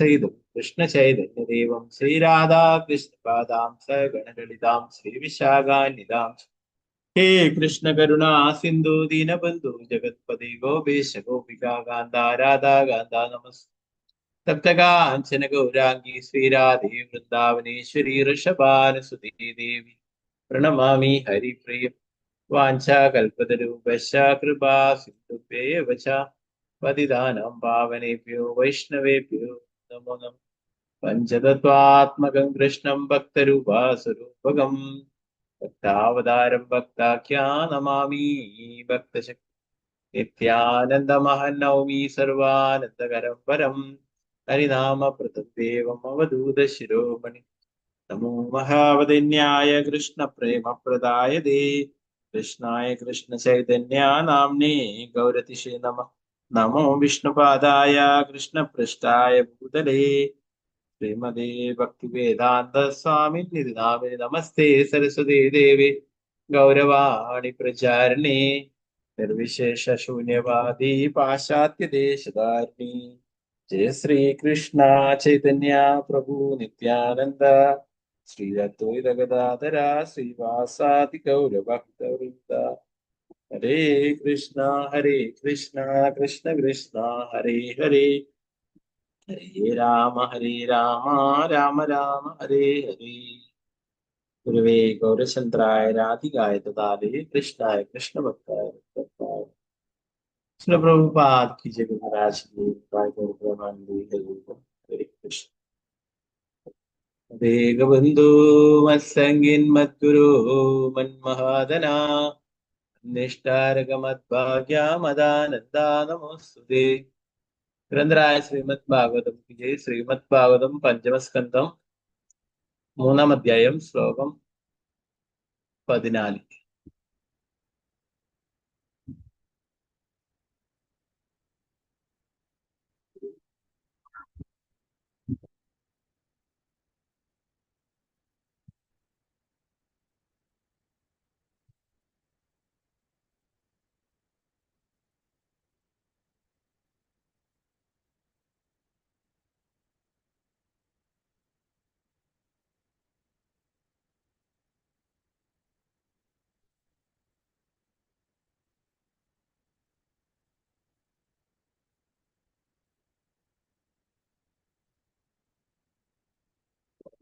സഹിതം കൃഷ്ണ ചൈതന്യദേവം ശ്രീരാധാകൃഷ്ണപാദാം സഗണലളിതാം ശ്രീവിശാഖാന്വിതാം ഹേ കൃഷ്ണ കരുണാ സിന്ധു ദീനബന്ധു ജഗത്പതി ഗോപേശ ഗോപികാ കാന്ത രാധാ കാന്ത നമസ് സപ്തകാഞ്ചന ഗൗരാംഗി ശ്രീരാധേ വൃന്ദാവനേശ്വരി ഋഷഭാനുസുതേ ദേവി പ്രണമാമി ഹരിപ്രിയം വാഞ്ചാകൽപതരൂപശ്ച കൃപാ സിന്ധുഭ്യേവ ച പതിതാനാം പാവനേഭ്യോ വൈഷ്ണവേഭ്യോ നമോ നമഃ പഞ്ചതത്വാത്മകം കൃഷ്ണം ഭക്തരൂപാസ്വരൂപകം ഭക്താവതാരം ഭക്താഖ്യാനമാമി ഭക്തശക്തി നിത്യാനന്ദമഹം നൗമി സർവാനന്ദകരം പരം ഹരിനാമപ്രദം ദേവം അവധൂത ശിരോമണി നമോ മഹാവദന്യായ കൃഷ്ണ പ്രേമപ്രദായതേ കൃഷ്ണായ കൃഷ്ണ ചൈതന്യ നാംനേ ഗൗരതിഷേ നമഃ നമോ വിഷ്ണുപാദായ കൃഷ്ണപൃഷ്ഠായ ഭൂതലേ ശ്രീമതേ ഭക്തിവേദാന്ത സ്വാമി നിധിനാമേ നമസ്തേ സരസ്വതീ ദേവി ഗൗരവാണി പ്രചാരിണേ നിർവിശേഷ ശൂന്യവാദി പാശ്ചാത്യ ദേശധാരിണി ജയ ശ്രീ കൃഷ്ണ ചൈതന്യ പ്രഭു നിത്യാനന്ദ ശ്രീ അദ്വൈത ഗദാധര ശ്രീവാസാദി ഗൗരഭക്തവൃന്ദ ഹരേ കൃഷ്ണ കൃഷ്ണ കൃഷ്ണ ഹരേ ഹരേ ഹരേ രാമ രാമ രാമ ഹരേ ഹരേ ഗുരുവേ ഗൗരചന്ദ്രായ രാധികായ തഥാലേ കൃഷ്ണായ കൃഷ്ണ ഭക്തായ कृष्ण प्रभुपाद की जय महाराज की हरे कृष्ण देगबंधु मत्संगिन मद्गुरु मन्महादना निष्ठारक मद्भाग्या मदानंदा नमोस्तुते ഗ്രന്ഥരായ ശ്രീമദ് ഭാഗവതം की जय ശ്രീമദ് ഭാഗവതം പഞ്ചമസ്കന്ധം 3-ാം അധ്യായം ശ്ലോകം 14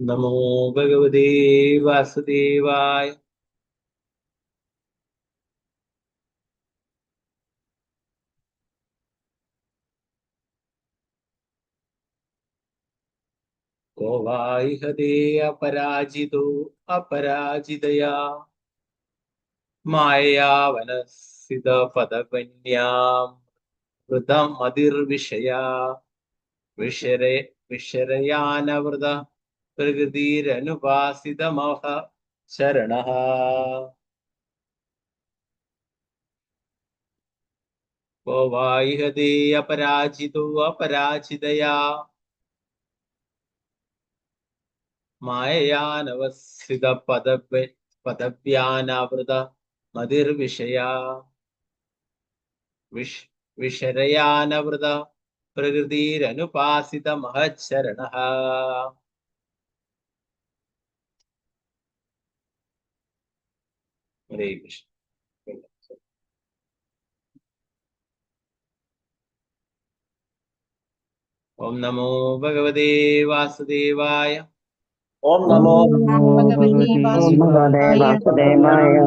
नमो भगवते वासुदेवाय को वाइहते अपराजितो अपराजितया मायया वनस्थित पदकन्यां वृतं मदिर्विषया विशरयानवृत प्रकृतिरनुपासितमः शरणः को वाइहते अपराजितो अपराजितया माययानवस्थित पदव्यानावृत मदिर्विषया विशरयानवृत प्रकृतिरनुपासित महच्छरणः हरे कृष्ण। ओम नमो भगवते वासुदेवाय ओम नमो भगवते वासुदेवाय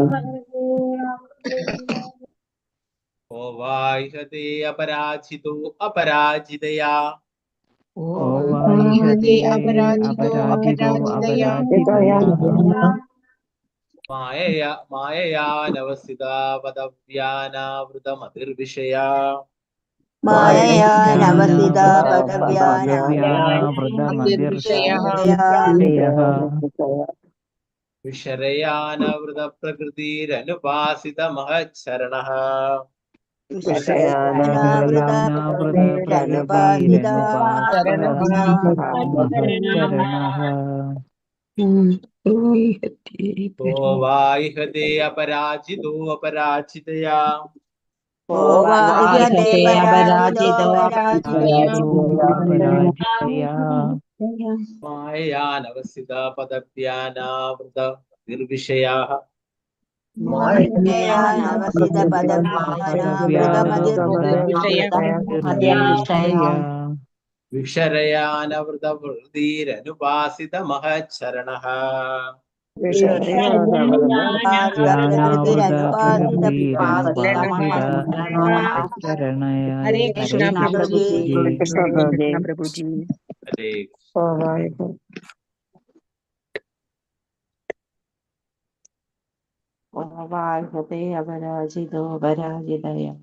ओ वाइहते अपराजितो अपराजितया मायया नवस्थिता पदव्यानावृत मदिर्विषया विशरयानवृत प्रकृतिरनुपासित महच्छरणः को वाइहते अपराजितो अपराजितया ഓവാഹ്യത്തെ പരാജിതോ അപരാജിതയാ പരാജിതയാ മായയാനവസ്ഥിത പദവ്യാനാവൃത നിർവിഷയാഃ മായയാനവസിത പദവ്യാനാവൃതമതിർവിഷയാ വിഷരയാനവൃത വൃതിരനുപാസിത മഹച്ചരണഃ ഹരേ കൃഷ്ണ പ്രഭുജി. പ്രഭുജി. ഹരേ ഓവാഹ്യത്തെ അപരാജിതോ പരാജിതയാ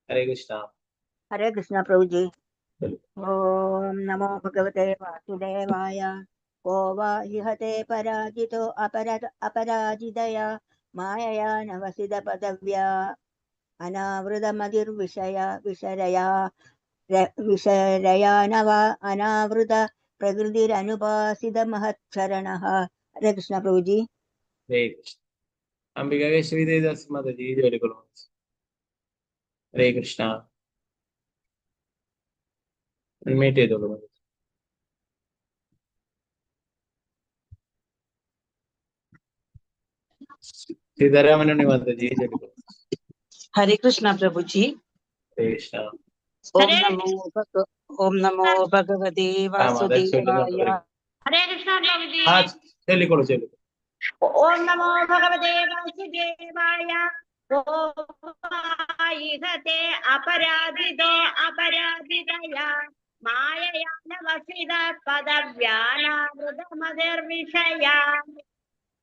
ഹരേ കൃഷ്ണ. ഹരേ കൃഷ്ണ പ്രഭുജി. ഓം നമോ ഭഗവതേ വാസുദേവായ. കോ വാ ഇഹത്തെ പരാജിതോ അപരാജിതയാ മായയാ നവസിത പദവ്യാ അനാവൃതമതിർവിഷയ വിഷരയാനവ അനാവൃത പ്രകൃതിരനുപാസിത മഹച്ഛരണഃ. ഹരേ കൃഷ്ണ പ്രഭുജി. ഹരേ കൃഷ്ണ. അംബിക കേശവിദേവദാസ് മാതാജി ജോലികൾ. ഹരേ കൃഷ്ണ. അൺമ്യൂട്ട് ചെയ്തോളൂ. സീതാരാമനുണ്ണി മാതാജി ജോലികൾ. ഹരേ കൃഷ്ണ പ്രഭുജി. ഹരേ കൃഷ്ണ. ഓം നമോ ഭഗവതേ വാസുദേവായ. ഹരേ കൃഷ്ണ പ്രഭുജി. ചൊല്ലിക്കോളൂ. ഓം നമോ ഭഗവതേ വാസുദേവായ. ഇഹത്തെ അപരാജിതോ അപരാജിതയാ മായയാനവസിത പദവ്യാനാവൃതമതിർവിഷയാ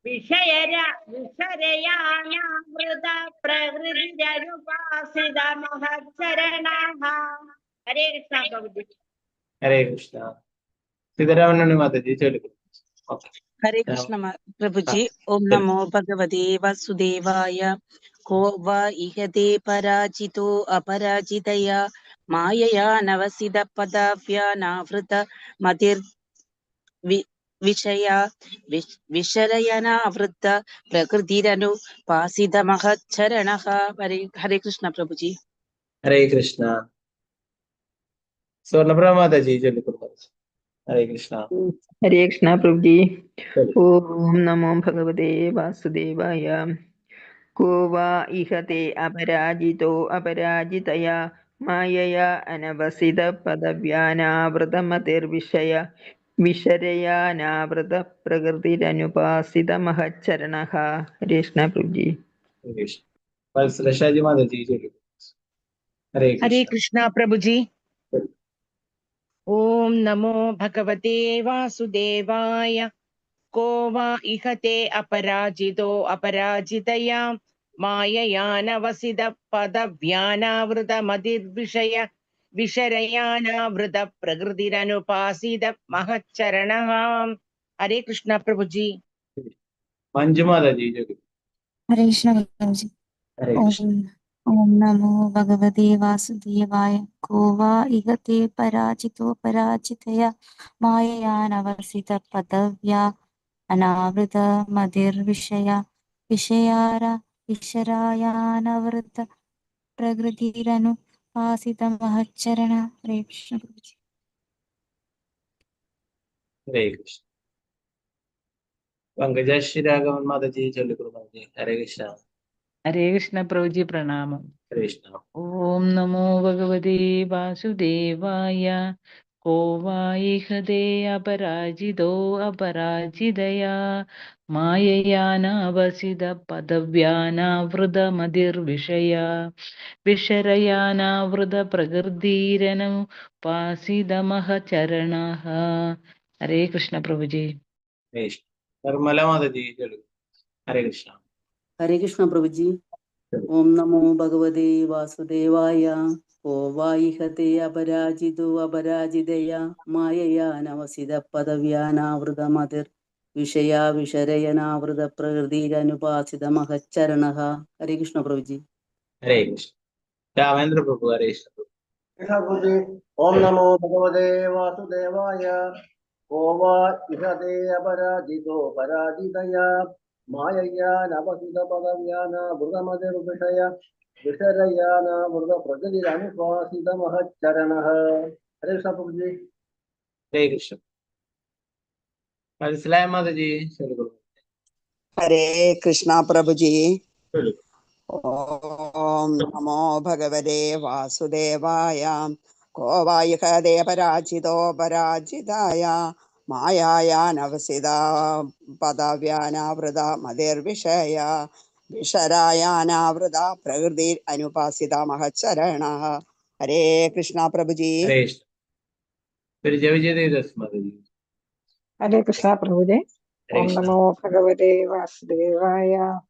വിഷരയാനാവൃത പ്രകൃതിരനുപാസിത മഹച്ചരണഃ. ഹരേ കൃഷ്ണ പ്രഭുജി. ഹരേ കൃഷ്ണ. സീതാരാമനുണ്ണി മാതാജി ചൊല്ലിക്കോളൂ. ഹരേ കൃഷ്ണ പ്രഭുജി. ഓം നമോ ഭഗവതേ വാസുദേവായ. കോ വാ ഇഹത്തെ പരാജിതോ അപരാജിതയാ മായയാ നവസിത പദവ്യാനാവൃത മതിർ വിഷരയനാവൃത്ത പ്രകൃതിരനുപാസിത മഹച്ചരണഃ. ഹരേ കൃഷ്ണ പ്രഭുജി. ഹരേ കൃഷ്ണ. സ്വർണ്ണപ്രഭ മാതാജി ചൊല്ലിക്കോളൂ. ഹരേ കൃഷ്ണ. ഹരേ കൃഷ്ണ പ്രഭുജി. ഓം നമോ ഭഗവതേ വാസുദേവായ. കോ വാ ഇഹത്തെ അപരാജിതോ അപരാജിതയാ മായയാ അനവസിത പദവ്യാനാവൃതമതിർവിഷയ വിഷരയാനാവൃത പ്രകൃതിരനുപാസിത മഹച്ചരണഃ. ഹരേ കൃഷ്ണ പ്രഭുജി. വത്സലഷാജി മാതാജി ചൊല്ലിക്കോളൂ. ഹരേ കൃഷ്ണ പ്രഭുജി. ഓം നമോ ഭഗവതേ വാസുദേവായ. കോ വാ ഇഹത്തെ അപരാജിതോ അപരാജിതയാ മായയാനവസിത പദവ്യാനാവൃതമതിർവിഷയ വിഷരയാനാവൃത പ്രകൃതിരനുപാസിത മഹച്ചരണഃ. ഹരേ കൃഷ്ണ പ്രഭുജി. മഞ്ജു മാതാജി ചൊല്ലിക്കോളൂ. ഹരേ കൃഷ്ണ പ്രഭുജി. ഹരേ കൃഷ്ണ. ഓം നമോ ഭഗവതേ വാസുദേവായ. കോ വാ ഇഹത്തെ പരാജിതോ പരാജിതയാ മായയാനവസിത പദവ്യാ അനാവൃത മതിർവിഷയ വിഷരായാനവൃത പ്രകൃതിരനുപാസിത മഹച്ചരണ. ഹരേ കൃഷ്ണ പ്രഭുജി. ഹരേ കൃഷ്ണ. പങ്കജാശ്രീ രാഘവൻ മാതാജി ചൊല്ലിക്കോളൂ. ഹരേ കൃഷ്ണ. ഹരേ കൃഷ്ണ പ്രഭുജി പ്രണാമം. ഹരേ കൃഷ്ണ. ഓം നമോ ഭഗവതേ വാസുദേവായ. കോ വാ ഇഹത്തെ അപരാജിതോ അപരാജിതയാ മായയാനവസിത പദവ്യാനാവൃതമതിർവിഷയാ വിഷരയാനാവൃത പ്രകൃതിരനുപാസിത മഹചരണഃ. ഹരേ കൃഷ്ണ പ്രഭുജി. നിർമ്മല മാതാജി ചൊല്ലിക്കോളൂ. ഹരേ കൃഷ്ണ. ഹരേ കൃഷ്ണ പ്രഭുജി. ഓം നമോ ഭഗവതേ വാസുദേവായ. കോ വാ ഇഹത്തെ അപരാജിതോ അപരാജിതയാ മായയാ നവസിത പദവ്യാനാവൃതമതിർ വിഷയാ വിഷരയനാവൃത പ്രകൃതിരനുപാസിത മഹച്ചരണഃ. ഹരേ കൃഷ്ണ പ്രഭുജി. ഹരേ കൃഷ്ണ. രാമേന്ദ്ര പ്രഭു. ഹരേ കൃഷ്ണ. കൃഷ്ണ പ്രഭുജി. ഓം നമോ ഭഗവതേ വാസുദേവായ. को वा इहते अपराजितो पराजितया मायया नवसितपदव्यानावृतमतिर्विषय विषरयानावृतप्रकृतिरनुपासितमहच्चरणः हरे कृष्ण प्रभु जी। हरे कृष्ण। മനസ്സിലായ മാതാജി ചൊല്ലിക്കൊള്ളു. ഹരേ കൃഷ്ണ പ്രഭുജി. ചൊല്ലിക്കൊള്ളു. ഓം നമോ ഭഗവതേ വാസുദേവായ. കോ വായുഹതേ പരാജിതോ പരാജിതായ മായായാനവസിത പദവ്യാനാവൃത മതിർവിഷയ വിഷരായാനാവൃത പ്രകൃതി അനുപാസിത മഹച്ചരണ. ഹരേ കൃഷ്ണ പ്രഭുജി. ഹരേ കൃഷ്ണ. फिर जय विजय देवदास माताजी. ഹരേ കൃഷ്ണ പ്രഭുജി. हरे ഓം कृष्ण. നമോ ഭഗവതേ വാസുദേവായ.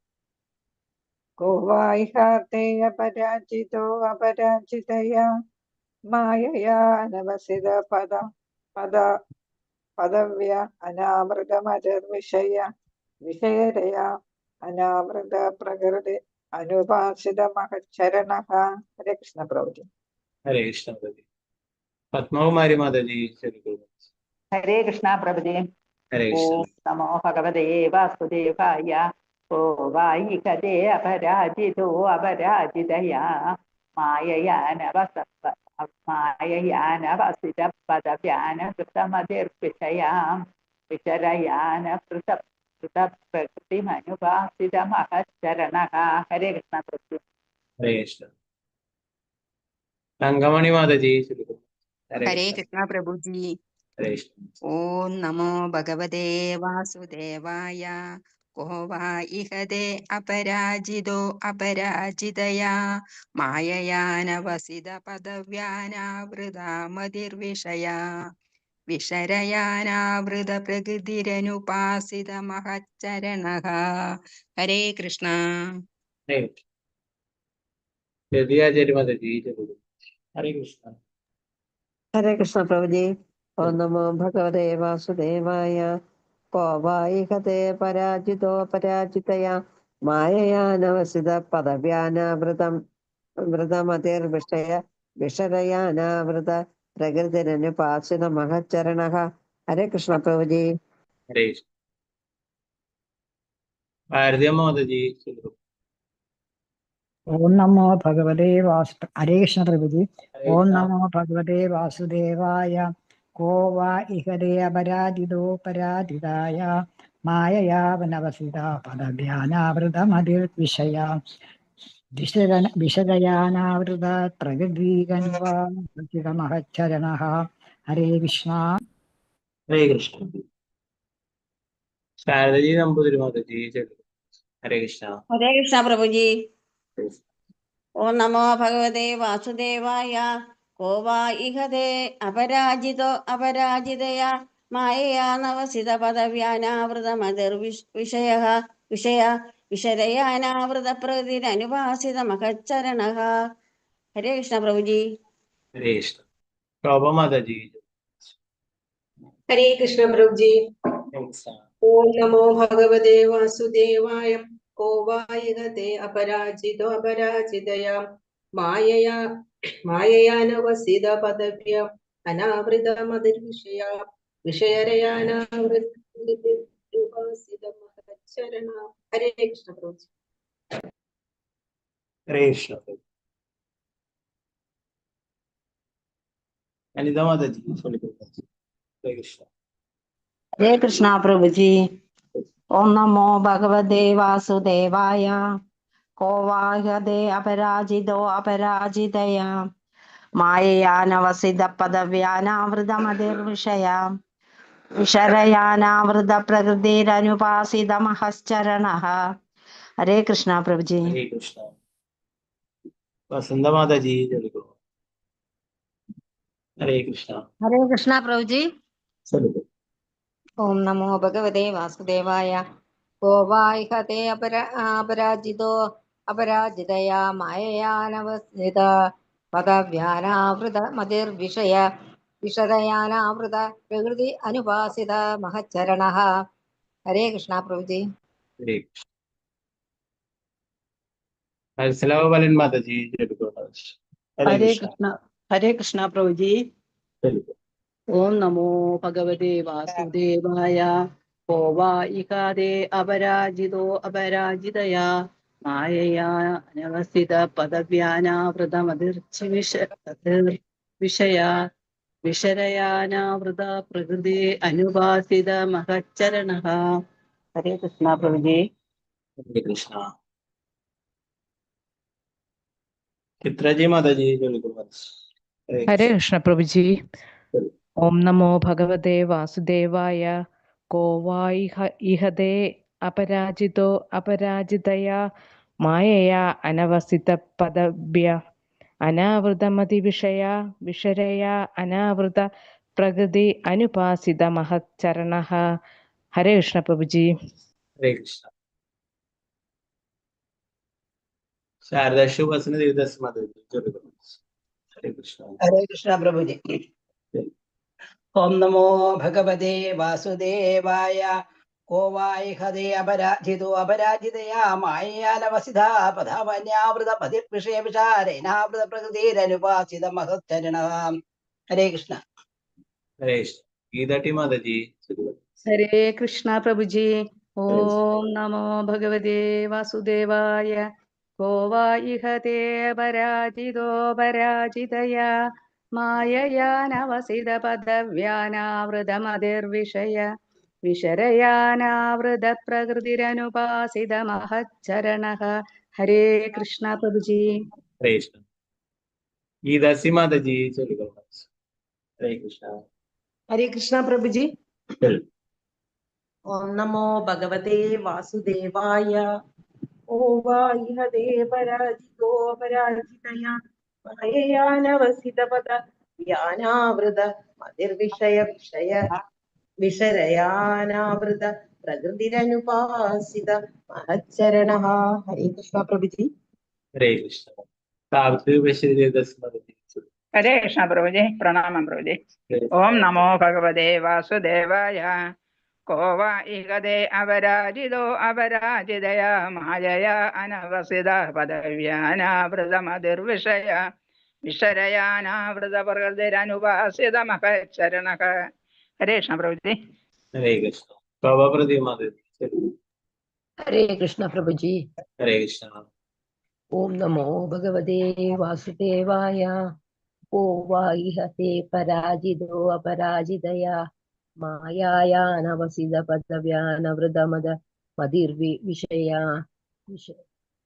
को वा इहाते अपराजितो अपराजितया मायया नवसिद पद पदव्य अनामृतमतिर्विषय विषयरया अनामृत प्रकृति अनुपासित महच्चरणः. हरे कृष्ण प्रभुजी. हरे कृष्ण माताजी. പത്മകുമാരി മാതാജി ചൊല്ലിക്കൊള്ളു. हरे कृष्ण प्रभुजी. हरे कृष्ण. ओम नमो भगवते वासुदेवाय. को वायिकते अपराजितो अपराजितया मायया नवसित पदव्यान कृतमतिर्विषयां विचरयान प्रकृतिमनुपासितमहच्चरणः. हरे कृष्ण प्रभु. हरे कृष्ण. തങ്കമണി മാതാജി ചൊല്ലിക്കൊള്ളു. हरे हरे कृष्ण. कृष्ण प्रभु जी. हरे कृष्ण. ओम नमो भगवते वासुदेवाय. को वा इहते अपराजितो अपराजितया मायया नवसित पदव्यानावृता मतिर्विषया विषरयानावृत प्रकृतिरनुपासित महच्चरणः. हरे कृष्ण. हरे कृष्ण. यदुयाचार्य माताजी चൊല്ലിക്കൊള്ളു. हरे कृष्ण. हरे कृष्ण प्रभु जी. ओम नमो भगवते वासुदेवाय. को वा इहते पराजितो पराजितया मायया नवसित पदव्यानावृतमतिर्विषय विषरयानावृत प्रकृतिरनुपासित महच्चरणः. हरे कृष्ण प्रभु जी. हरे कृष्ण. ഭാരതീയ മാതാജി ചൊല്ലിക്കൊള്ളു. ओम नमो भगवते हरे कृष्ण प्रभु जी. हरे ओम कृष्ण. नमो भगवते वासुदेवाय. को वा इहते अपराजितो पराजिताय मायया नवसिता पदव्यानावृतमतिर्विषया विषयानावृत प्रकृतिरनुपासितमहच्चरणः. हरे कृष्ण. हरे कृष्ण. ശാരദജി നമ്പൂതിരി മാതാജി ചൊല്ലിക്കൊള്ളു. हरे कृष्ण. हरे कृष्ण प्रभु जी. हरे कृष्ण. ओम नमो भगवते वासुदेवाय. को वा इहते अपराजितो अपराजितया मायया नवसित पदव्यानावृतमतिर्विषयः विषरयानावृत प्रकृतिरनुपासित महच्चरणः. हरे कृष्ण प्रभु जी. हरे कृष्ण. शोभा माताजी. हरे कृष्ण प्रभु जी. हरे कृष्ण. ओम नमो भगवते वासुदेवाय. को वा इहते अपराजितो अपराजितया मायया नवसित पदव्य अनावृतमतिर्विषया विषयरयानावृतमहच्चरणः. हरे कृष्ण प्रभु जी. हरे कृष्ण. अनिता माताजी चొല്లిക്കൊള്ളു. हरे कृष्ण. हरे कृष्ण प्रभु जी. ओम नमो भगवते वासुदेवाय. को वा इहते अपराजितो अपराजितया मायया नवसित पदव्यानावृतमतिर्विषया विषरयानावृत प्रकृतिरनुपासित महच्चरणः. हरे कृष्ण प्रभु जी. हरे कृष्ण. वसंत माताजी चొല്లిക്കൊള്ളു. हरे कृष्ण. हरे कृष्ण प्रभु जी. चొല്లిക്കൊള്ളു. ओम नमो भगवते वासुदेवाय. को वा इहते अपराजितो अपराजितया मायया नवसित पदव्यानावृत मतिर्विषय विषरयानावृत प्रकृति अनुपासित महच्चरणः. हरे कृष्ण प्रभु जी. हरे कृष्ण. हरसलावलन माताजी चొല്లిക്കൊള്ളു. हरे हरे कृष्ण. कृष्ण. हरे कृष्ण प्रभु जी. चొല്లిക്കൊള്ളു. ഓം നമോ ഭഗവതേ വാസുദേവായ കോ വാ ഇഹാദേ അപരാജിതോ അപരാജിതയാ മായയാ അനവസ്ഥിത പദവ്യാനാവൃതമതിർച്ചി വിഷയാ വിഷരയാനാവൃത പ്രകൃതി അനുപാസിത മഹച്ചരണ. ഹരേ കൃഷ്ണ പ്രഭുജി. हरे कृष्णा. चित्राजी माता जी जो लिखो बस. हरे कृष्ण प्रभु जी. ओम नमो भगवते वासुदेवाय को वा इहदे अपराजितो अपराजितया मायया अनवसित पदभ्य अनावृतमति विषया विषरया अनावृत प्रकृति अनुपासित महच्चरणः. हरे कृष्ण प्रभु जी. हरे कृष्णा. शारदा शुभ वसन देवदास माता जी जो लिखो बस. हरे कृष्णा. हरे कृष्ण प्रभु जी. ओम नमो भगवते वासुदेवाय को वा इहदे अपराजितो अपराजितया माययानवसिधा पदावन्यावृत पतिर्विषय विचारेणावृत प्रकृतिरनुपासित महच्चरणः. हरे कृष्ण. हरे कृष्ण. गीता टी माता जी. ഹരേ കൃഷ്ണ പ്രഭുജി. ഓം നമോ ഭഗവതേ വാസുദേവായ കോ വാ ഇഹതേ പരാജിതോ പരാജിതയാ മായയാനവസിത പദവ്യാനാവൃതമതിർവിഷയ വിഷരയാനാവൃത പ്രകൃതിരനുപാസിത മഹച്ചരണഃ. ഹരേ കൃഷ്ണ പ്രഭുജി. हरे कृष्ण. गीता सी माता जी जो लिखो बस. हरे कृष्णा. हरे कृष्ण प्रभु जी. ओम नमो भगवते वासुदेवाय ओ वा इहदे पराजितो पराजितया माययानवसित पद व्यानावृत मतिर्विषय विषय विषरयानावृत प्रकृतिरनुपासित महच्चरणः. हरे कृष्ण प्रभु जी. हरे कृष्ण. सावित्री वैश्य देवदास माता जी. हरे कृष्ण प्रभु जी. प्रणाम प्रभु जी. ओम नमो भगवते वासुदेवाय को वा इहदे अपराजितो अपराजितया मायया अनवसित पदव्यानावृतमतिर्विषय विषरयानावृत प्रकृतिरनुपासित महच्चरणः. हरे कृष्ण प्रभु जी. हरे कृष्ण. बाबा प्रदीप माता जी. हरे कृष्ण प्रभु जी. हरे कृष्ण. ओम नमो भगवते वासुदेवाय को वा इहते पराजितो अपराजितया मायायानवसित पदव्यानवृतमद मदिर्विषया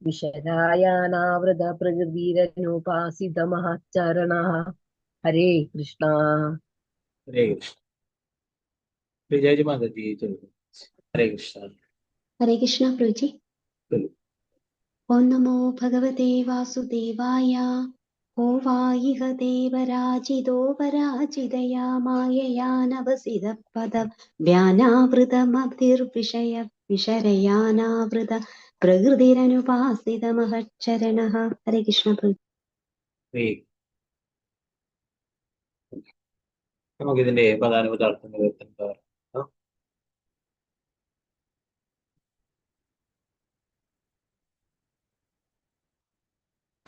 विषरायानावृत प्रकृतिरनुपासित महच्चरणः. हरे कृष्ण. हरे कृष्ण. विजय जी माता जी. हरे कृष्ण. हरे कृष्ण प्रभु जी. ओम नमो भगवते वासुदेवाय को वा इहते पराजितो पराजितया माययानवसित पदव्यानावृतमतिर्विषय विषरयानावृत प्रकृतिरनुपासित महच्चरणः. हरे कृष्ण प्रभु. നമുക്ക് ഇതിന്റെ പദാനുപദാർത്ഥങ്ങൾ എന്താ?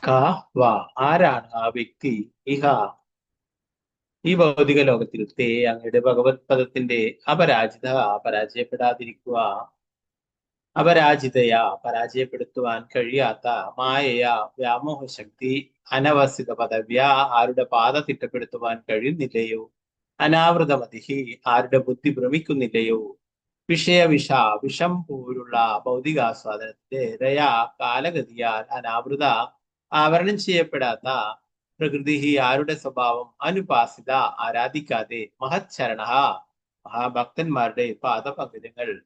ക വ ആരാണ് ആ വ്യക്തി ഇഹ ഈ ഭൗതിക ലോകത്തിൽ തേ അങ്ങയുടെ ഭഗവത് പദത്തിന്റെ അപരാജിത പരാജയപ്പെടാതിരിക്കുക അപരാജിതയ പരാജയപ്പെടുത്തുവാൻ കഴിയാത്ത മായയ വ്യാമോഹ ശക്തി അനവസിത പദവ്യ ആരുടെ പാത തിട്ടപ്പെടുത്തുവാൻ കഴിയുന്നില്ലയോ അനാവൃതമതിഹി ആരുടെ ബുദ്ധി ഭ്രമിക്കുന്നില്ലയോ വിഷം പോലുള്ള ഭൗതികാസ്വാദനത്തിന്റെ രയാ കാലഗതിയാൽ അനാവൃത ആവരണം ചെയ്യപ്പെടാത്ത പ്രകൃതി ആരുടെ സ്വഭാവം അനുപാസിത ആരാധിക്കാതെ മഹച്ഛരണ മഹാഭക്തന്മാരുടെ പാദപങ്കജങ്ങൾ.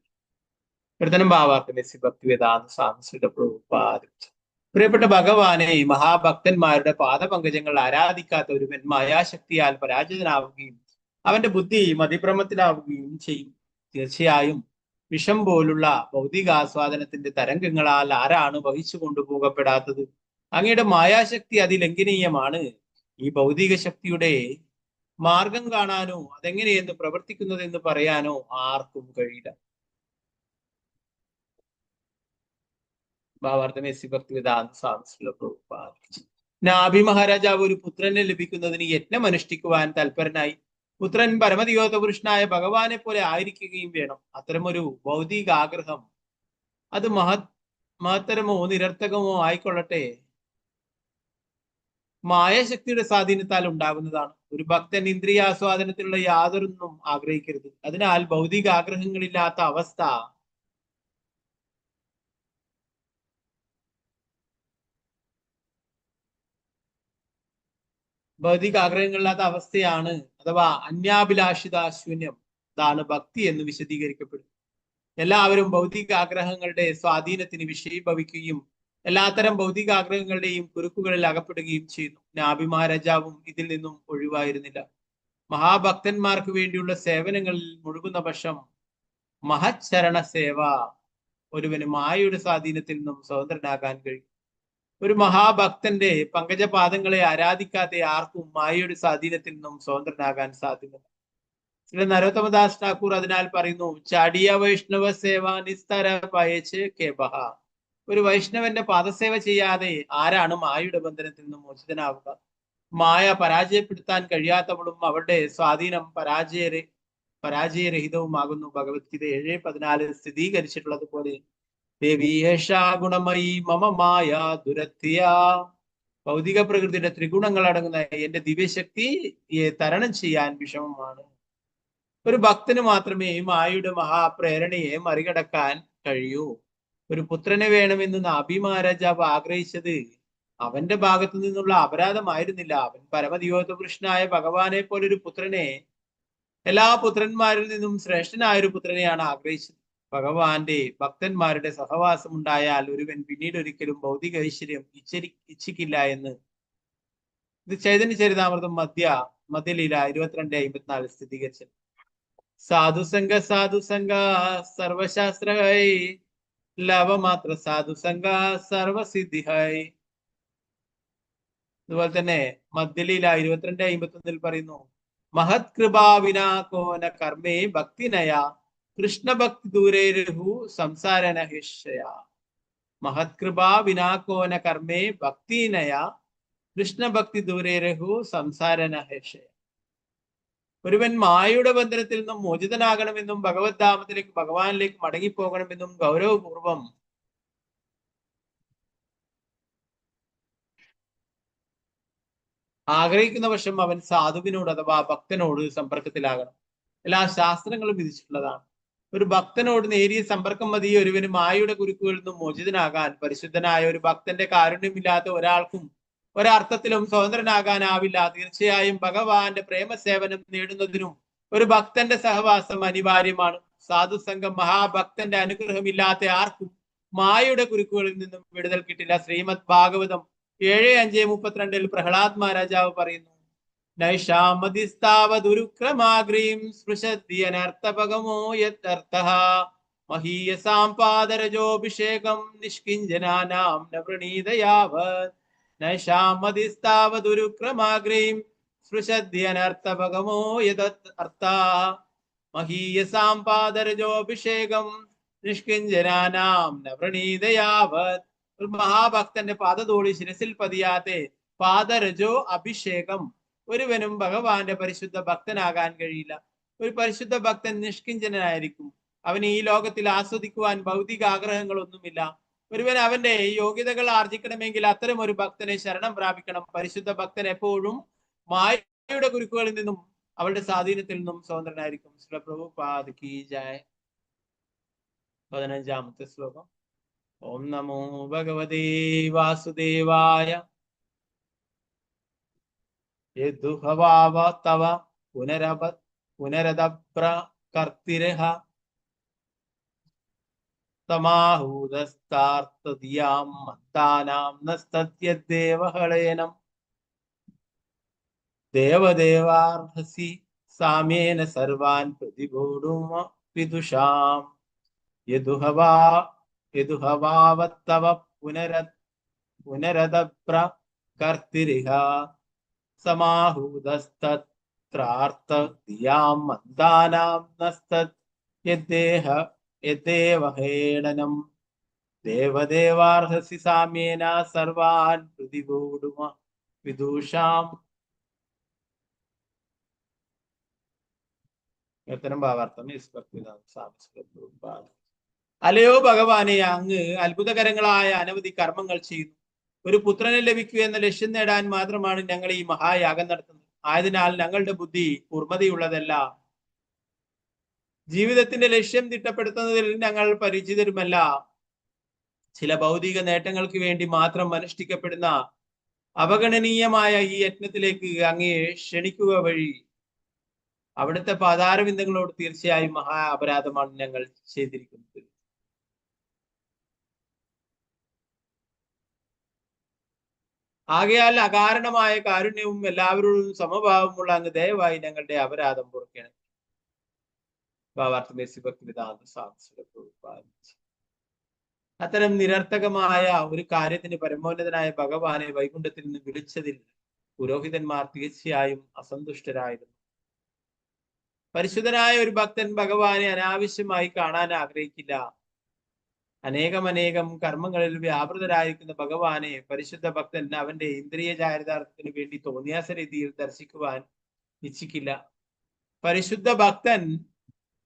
കീർത്തനം ഭാവാർത്ഥം ഭക്തിവേദാന്ത സ്വാമി പ്രഭുപാദിച്ചു. പ്രിയപ്പെട്ട ഭഗവാനെ, മഹാഭക്തന്മാരുടെ പാദപങ്കജങ്ങൾ ആരാധിക്കാത്ത ഒരുവൻ മായാശക്തിയാൽ പരാജിതനാവുകയും അവന്റെ ബുദ്ധി മതിഭ്രമത്തിലാവുകയും ചെയ്യും. തീർച്ചയായും വിഷം പോലുള്ള ഭൗതികാസ്വാദനത്തിന്റെ തരംഗങ്ങളാൽ ആരാണ് വഹിച്ചു കൊണ്ടുപോകപ്പെടാത്തത്? അങ്ങയുടെ മായാശക്തി അതിലംഘനീയമാണ്. ഈ ഭൗതിക ശക്തിയുടെ മാർഗം കാണാനോ അതെങ്ങനെയെന്ന് പ്രവർത്തിക്കുന്നതെന്ന് പറയാനോ ആർക്കും കഴിയില്ല. ഭാവാർത്ഥം ഭക്തിവേദാന്ത സ്വാമി പ്രഭുപാദിച്ചു. നാഭി മഹാരാജാവ് ഒരു പുത്രനെ ലഭിക്കുന്നതിന് യജ്ഞം അനുഷ്ഠിക്കുവാൻ തൽപരനായി. പുത്രൻ പരമദിയോത പുരുഷനായ ഭഗവാനെ പോലെ ആയിരിക്കുകയും വേണം. അത്തരമൊരു ഭൗതിക ആഗ്രഹം അത് മഹത്തരമോ നിരർത്ഥകമോ ആയിക്കൊള്ളട്ടെ, മായാശക്തിയുടെ സ്വാധീനത്താൽ ഉണ്ടാകുന്നതാണ്. ഒരു ഭക്തൻ ഇന്ദ്രിയാസ്വാദനത്തിലുള്ള യാതൊന്നും ആഗ്രഹിക്കരുത്. അതിനാൽ ഭൗതിക ആഗ്രഹങ്ങളില്ലാത്ത അവസ്ഥ ഭൗതിക ആഗ്രഹങ്ങളില്ലാത്ത അവസ്ഥയാണ്, അഥവാ അന്യാഭിലാഷിത ശൂന്യം. അതാണ് ഭക്തി എന്ന് വിശദീകരിക്കപ്പെടും. എല്ലാവരും ഭൗതിക ആഗ്രഹങ്ങളുടെ സ്വാധീനത്തിന് വിഷയീഭവിക്കുകയും എല്ലാത്തരം ഭൗതിക ആഗ്രഹങ്ങളുടെയും കുരുക്കുകളിൽ അകപ്പെടുകയും ചെയ്യുന്നു. നാഭി മഹാരാജാവും ഇതിൽ നിന്നും ഒഴിവായിരുന്നില്ല. മഹാഭക്തന്മാർക്ക് വേണ്ടിയുള്ള സേവനങ്ങളിൽ മുഴുകുന്ന പക്ഷം മഹച്ചരണ സേവ ഒരുവന് മായയുടെ സ്വാധീനത്തിൽ നിന്നും സ്വതന്ത്രനാകാൻ കഴിയും. ഒരു മഹാഭക്തന്റെ പങ്കജപാദങ്ങളെ ആരാധിക്കാതെ ആർക്കും മായയുടെ സ്വാധീനത്തിൽ നിന്നും സ്വതന്ത്രനാകാൻ സാധ്യമല്ല. ശ്രീ നരോത്തമദാസ് ഠാക്കൂർ അതിനാൽ പറയുന്നു, ചാടിയ വൈഷ്ണവ സേവ നിസ്തര പയച്ച് കേബഹ. ഒരു വൈഷ്ണവന്റെ പാദസേവ ചെയ്യാതെ ആരാണ് മായയുടെ ബന്ധനത്തിൽ നിന്നും മോചിതനാവുക? മായ പരാജയപ്പെടുത്താൻ കഴിയാത്തവളും അവളുടെ സ്വാധീനം പരാജയരഹിതവുമാകുന്നു. ഭഗവത്ഗീത 7:14 സ്ഥിരീകരിച്ചിട്ടുള്ളത് പോലെ ദേവീയേഷാ ഗുണമയി മമ മായ ദുരത്യ. ഭൗതിക പ്രകൃതിയുടെ ത്രിഗുണങ്ങൾ അടങ്ങുന്ന എന്റെ ദിവ്യശക്തിയെ തരണം ചെയ്യാൻ വിഷമമാണ്. ഒരു ഭക്തന് മാത്രമേ മായയുടെ മഹാപ്രേരണയെ മറികടക്കാൻ കഴിയൂ. ഒരു പുത്രനെ വേണമെന്ന് നാഭി മഹാരാജാവ് ആഗ്രഹിച്ചത് അവന്റെ ഭാഗത്തു നിന്നുള്ള അപരാധമായിരുന്നില്ല. അവൻ പരമദിയോത പുരുഷനായ ഭഗവാനെ പോലൊരു പുത്രനെ, എല്ലാ പുത്രന്മാരിൽ നിന്നും ശ്രേഷ്ഠനായ ഒരു പുത്രനെയാണ് ആഗ്രഹിച്ചത്. ഭഗവാന്റെ ഭക്തന്മാരുടെ സഹവാസം ഉണ്ടായാൽ ഒരുവൻ പിന്നീട് ഒരിക്കലും ഭൗതിക ഐശ്വര്യം ഇച്ഛിക്കില്ല എന്ന് ഇത് ചൈതന്യ ചരിതാമൃതം മധ്യലീല 22:54 സ്ഥിരീകരിച്ചത്. സാധുസംഗ സർവശാസ്ത്ര ഹൈ, ലവമാത്ര സാധുസംഗ സർവസിദ്ധി ഹൈ. അതുപോലെ തന്നെ മധ്യലീല 22:51 പറയുന്നു, മഹത് കൃപാവിനാ കോന കർമ്മേ ഭക്തിനയ കൃഷ്ണഭക്തി ദൂരേ രഹു സംസാരനഹിഷയ. മഹത് കൃപാവിനാ കോന കർമ്മേ ഭക്തിനയ കൃഷ്ണഭക്തി ദൂരേ രഹു സംസാരനഹിഷയ. ഒരുവൻ മായയുടെ ബന്ധനത്തിൽ നിന്നും മോചിതനാകണമെന്നും ഭഗവത് ധാമത്തിലേക്ക് ഭഗവാനിലേക്ക് മടങ്ങിപ്പോകണമെന്നും ഗൗരവപൂർവം ആഗ്രഹിക്കുന്ന പക്ഷം അവൻ സാധുവിനോട് അഥവാ ഭക്തനോട് സമ്പർക്കത്തിലാകണം. എല്ലാ ശാസ്ത്രങ്ങളും വിധിച്ചിട്ടുള്ളതാണ്. ഒരു ഭക്തനോട് നേരിയ സമ്പർക്കം മതി ഒരുവന് മായയുടെ കുരുക്കുകളിൽ നിന്നും മോചിതനാകാൻ. പരിശുദ്ധനായ ഒരു ഭക്തന്റെ കാരുണ്യമില്ലാത്ത ഒരാൾക്കും ഒരർത്ഥത്തിലും സ്വതന്ത്രനാകാനാവില്ല. തീർച്ചയായും ഭഗവാന്റെ പ്രേമസേവനം നേടുന്നതിനും ഒരു ഭക്തന്റെ സഹവാസം അനിവാര്യമാണ്. സാധുസംഘം മഹാഭക്തന്റെ അനുഗ്രഹമില്ലാത്ത ആർക്കും മായയുടെ കുരുക്കുകളിൽ നിന്നും വിടുതൽ കിട്ടില്ല. ശ്രീമദ് ഭാഗവതം 7:5-32 പ്രഹ്ലാദ് മഹാരാജാവ് പറയുന്നു, നൈഷാമതിസ്താവദുരുക്രമാഗ്രീം സ്പൃശദ്യനർത്ഥപഗമോ യത്തർത്ഥഃ മഹീയസാം പാദരജോഭിഷേകം നിഷ്കിഞ്ചനാനാം ന പ്രണീതയാവത്. നൈഷാമതിസ്താവദുരുക്രമാഗ്രീം സ്പൃശദ്യനർത്ഥപഗമോ യതർത്ഥഃ മഹീയസാം പാദരജോഭിഷേകം നിഷ്കിഞ്ചനാനാം ന പ്രണീതയാവത്. ഒരു മഹാഭക്തന്റെ പാദധൂളി ശിരസിൽ പതിയാതെ പാദരജോ അഭിഷേകം ഒരുവനും ഭഗവാന്റെ പരിശുദ്ധ ഭക്തനാകാൻ കഴിയില്ല. ഒരു പരിശുദ്ധ ഭക്തൻ നിഷ്കിഞ്ചനായിരിക്കും. അവന് ഈ ലോകത്തിൽ ആസ്വദിക്കുവാൻ ഭൗതിക ആഗ്രഹങ്ങളൊന്നുമില്ല. ഒരുവൻ അവന്റെ യോഗ്യതകൾ ആർജിക്കണമെങ്കിൽ അത്തരം ഒരു ഭക്തനെ ശരണം പ്രാപിക്കണം. പരിശുദ്ധ ഭക്തൻ എപ്പോഴും മായയുടെ കുരുക്കുകളിൽ നിന്നും അവളുടെ സ്വാധീനത്തിൽ നിന്നും സ്വതന്ത്രനായിരിക്കും. ശ്രീ പ്രഭുപാദ കീ ജയ്. 15ാമത്തെ ശ്ലോകം. ഓം നമോ ഭഗവതേ വാസുദേവായ. യദുഹവാവ തവ പുനരദപ്രകർത്തിരഹ തമാഹൂതസ്താർത്തതിയാം മത്താനാം നസ്തത്യദേവഹളേനം ദേവദേവാർഹസി സാമ്യേന സർവാൻ പ്രതിഭൂഡും വിദുഷാം. യദുഹവാവത്തവ പുനരദപ്രകർത്തിരിഹ സമാഹൂതസ്തത്രാർത്ഥതിയാം മന്ദാനാം നസ്തത് യദ്ദേവഹേളനം ദേവദേവാർഹസി സാമ്യേന സർവാൻ പ്രതിഭൂഡും വിദുഷാം. കീർത്തനം ഭാവാർത്ഥം. അല്ലയോ ഭഗവാനെ, അങ്ങ് അത്ഭുതകരങ്ങളായ അനവധി കർമ്മങ്ങൾ ചെയ്യുന്നു. ഒരു പുത്രനെ ലഭിക്കുക എന്ന ലക്ഷ്യം നേടാൻ മാത്രമാണ് ഞങ്ങൾ ഈ മഹായാഗം നടത്തുന്നത്. ആയതിനാൽ ഞങ്ങളുടെ ബുദ്ധി കൂർമ്മതയുള്ളതല്ല. ജീവിതത്തിന്റെ ലക്ഷ്യം തിട്ടപ്പെടുത്തുന്നതിൽ ഞങ്ങൾ പരിചിതരുമല്ല. ചില ഭൗതിക നേട്ടങ്ങൾക്ക് വേണ്ടി മാത്രം അനുഷ്ഠിക്കപ്പെടുന്ന അപഗണനീയമായ ഈ യജ്ഞത്തിലേക്ക് അങ്ങയെ ക്ഷണിക്കുക വഴി അവിടുത്തെ പാതാരവിന്ദങ്ങളോട് തീർച്ചയായും മഹാ അപരാധമാണ് ഞങ്ങൾ ചെയ്തിരിക്കുന്നത്. ആകയാൽ അകാരണമായ കാരുണ്യവും എല്ലാവരോടും സമഭാവമുള്ള അങ്ങ് ദയവായി ഞങ്ങളുടെ അപരാധം പൊറുക്കണം. അത്തരം നിരർത്ഥകമായ ഒരു കാര്യത്തിന് പരമോന്നതനായ ഭഗവാനെ വൈകുണ്ഠത്തിൽ നിന്ന് വിളിച്ചതിൽ പുരോഹിതന്മാർ തീർച്ചയായും അസന്തുഷ്ടരായിരുന്നു. പരിശുദ്ധനായ ഒരു ഭക്തൻ ഭഗവാനെ അനാവശ്യമായി കാണാൻ ആഗ്രഹിക്കില്ല. അനേകം കർമ്മങ്ങളിൽ വ്യാപൃതരായിരിക്കുന്ന ഭഗവാനെ പരിശുദ്ധ ഭക്തൻ അവന്റെ ഇന്ദ്രിയ ചാരിതാർത്ഥത്തിന് വേണ്ടി തോന്നിയാസ രീതിയിൽ ദർശിക്കുവാൻ ഇച്ഛിക്കില്ല. പരിശുദ്ധ ഭക്തൻ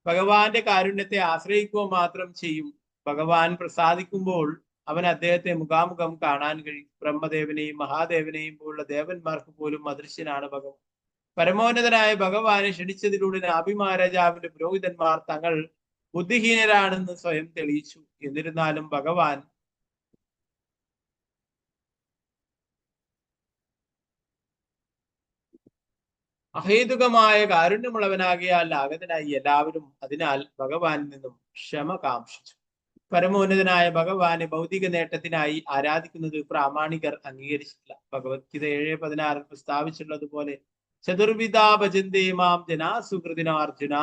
ഭഗവാന്റെ കാരുണ്യത്തെ ആശ്രയിക്കുക മാത്രം ചെയ്യും. ഭഗവാൻ പ്രസാദിക്കുമ്പോൾ അവൻ അദ്ദേഹത്തെ മുഖാമുഖം കാണാൻ കഴിയും. ബ്രഹ്മദേവനെയും മഹാദേവനെയും പോലുള്ള ദേവന്മാർക്ക് പോലും അദൃശ്യനാണ് ഭഗവാൻ. പരമോന്നതനായ ഭഗവാനെ ക്ഷണിച്ചതിലൂടെ നാഭി മഹാരാജാവിന്റെ പുരോഹിതന്മാർ തങ്ങൾ ബുദ്ധിഹീനരാണെന്ന് സ്വയം തെളിയിച്ചു. എന്നിരുന്നാലും ഭഗവാൻ അഹേതുകമായ കാരുണ്യമുള്ളവനാകിയാൽ ആഗതനായി എല്ലാവരും അതിനാൽ ഭഗവാനിൽ നിന്നും ക്ഷമ കാംക്ഷിച്ചു. പരമോന്നതനായ ഭഗവാനെ ഭൗതിക നേട്ടത്തിനായി ആരാധിക്കുന്നത് പ്രാമാണികർ അംഗീകരിച്ചിട്ടില്ല. ഭഗവത്ഗീത 7:16 പ്രസ്താവിച്ചിട്ടുള്ളതുപോലെ ചതുർവിധാ ഭജന്തേ മാം ജനാ സുഹൃതിനോ അർജുന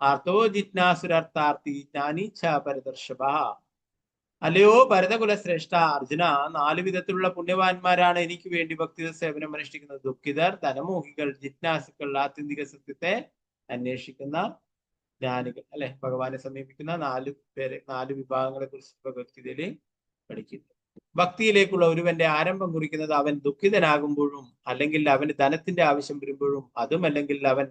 ആർത്തോ ജിജ്ഞാസുരർത്ഥാർത്ഥി ജ്ഞാനീച്ഛ പരദർശഭ. അല്ലയോ ഭരതകുല ശ്രേഷ്ഠ അർജുന, 4 വിധത്തിലുള്ള പുണ്യവാന്മാരാണ് എനിക്ക് വേണ്ടി ഭക്തി സേവനം അനുഷ്ഠിക്കുന്നത്. ദുഃഖിതർ, ധനമോഹികൾ, ജിജ്ഞാസുക്കൾ, ആത്യന്തിക സത്യത്തെ അന്വേഷിക്കുന്ന ജ്ഞാനികൾ. അല്ലെ, ഭഗവാനെ സമീപിക്കുന്ന 4 വിഭാഗങ്ങളെ കുറിച്ച് ഭഗവത്ഗീതയില് പഠിക്കുന്നു. ഭക്തിയിലേക്കുള്ള ഒരുവന്റെ ആരംഭം കുറിക്കുന്നത് അവൻ ദുഃഖിതനാകുമ്പോഴും, അല്ലെങ്കിൽ അവന് ധനത്തിന്റെ ആവശ്യം വരുമ്പോഴും, അതുമല്ലെങ്കിൽ അവൻ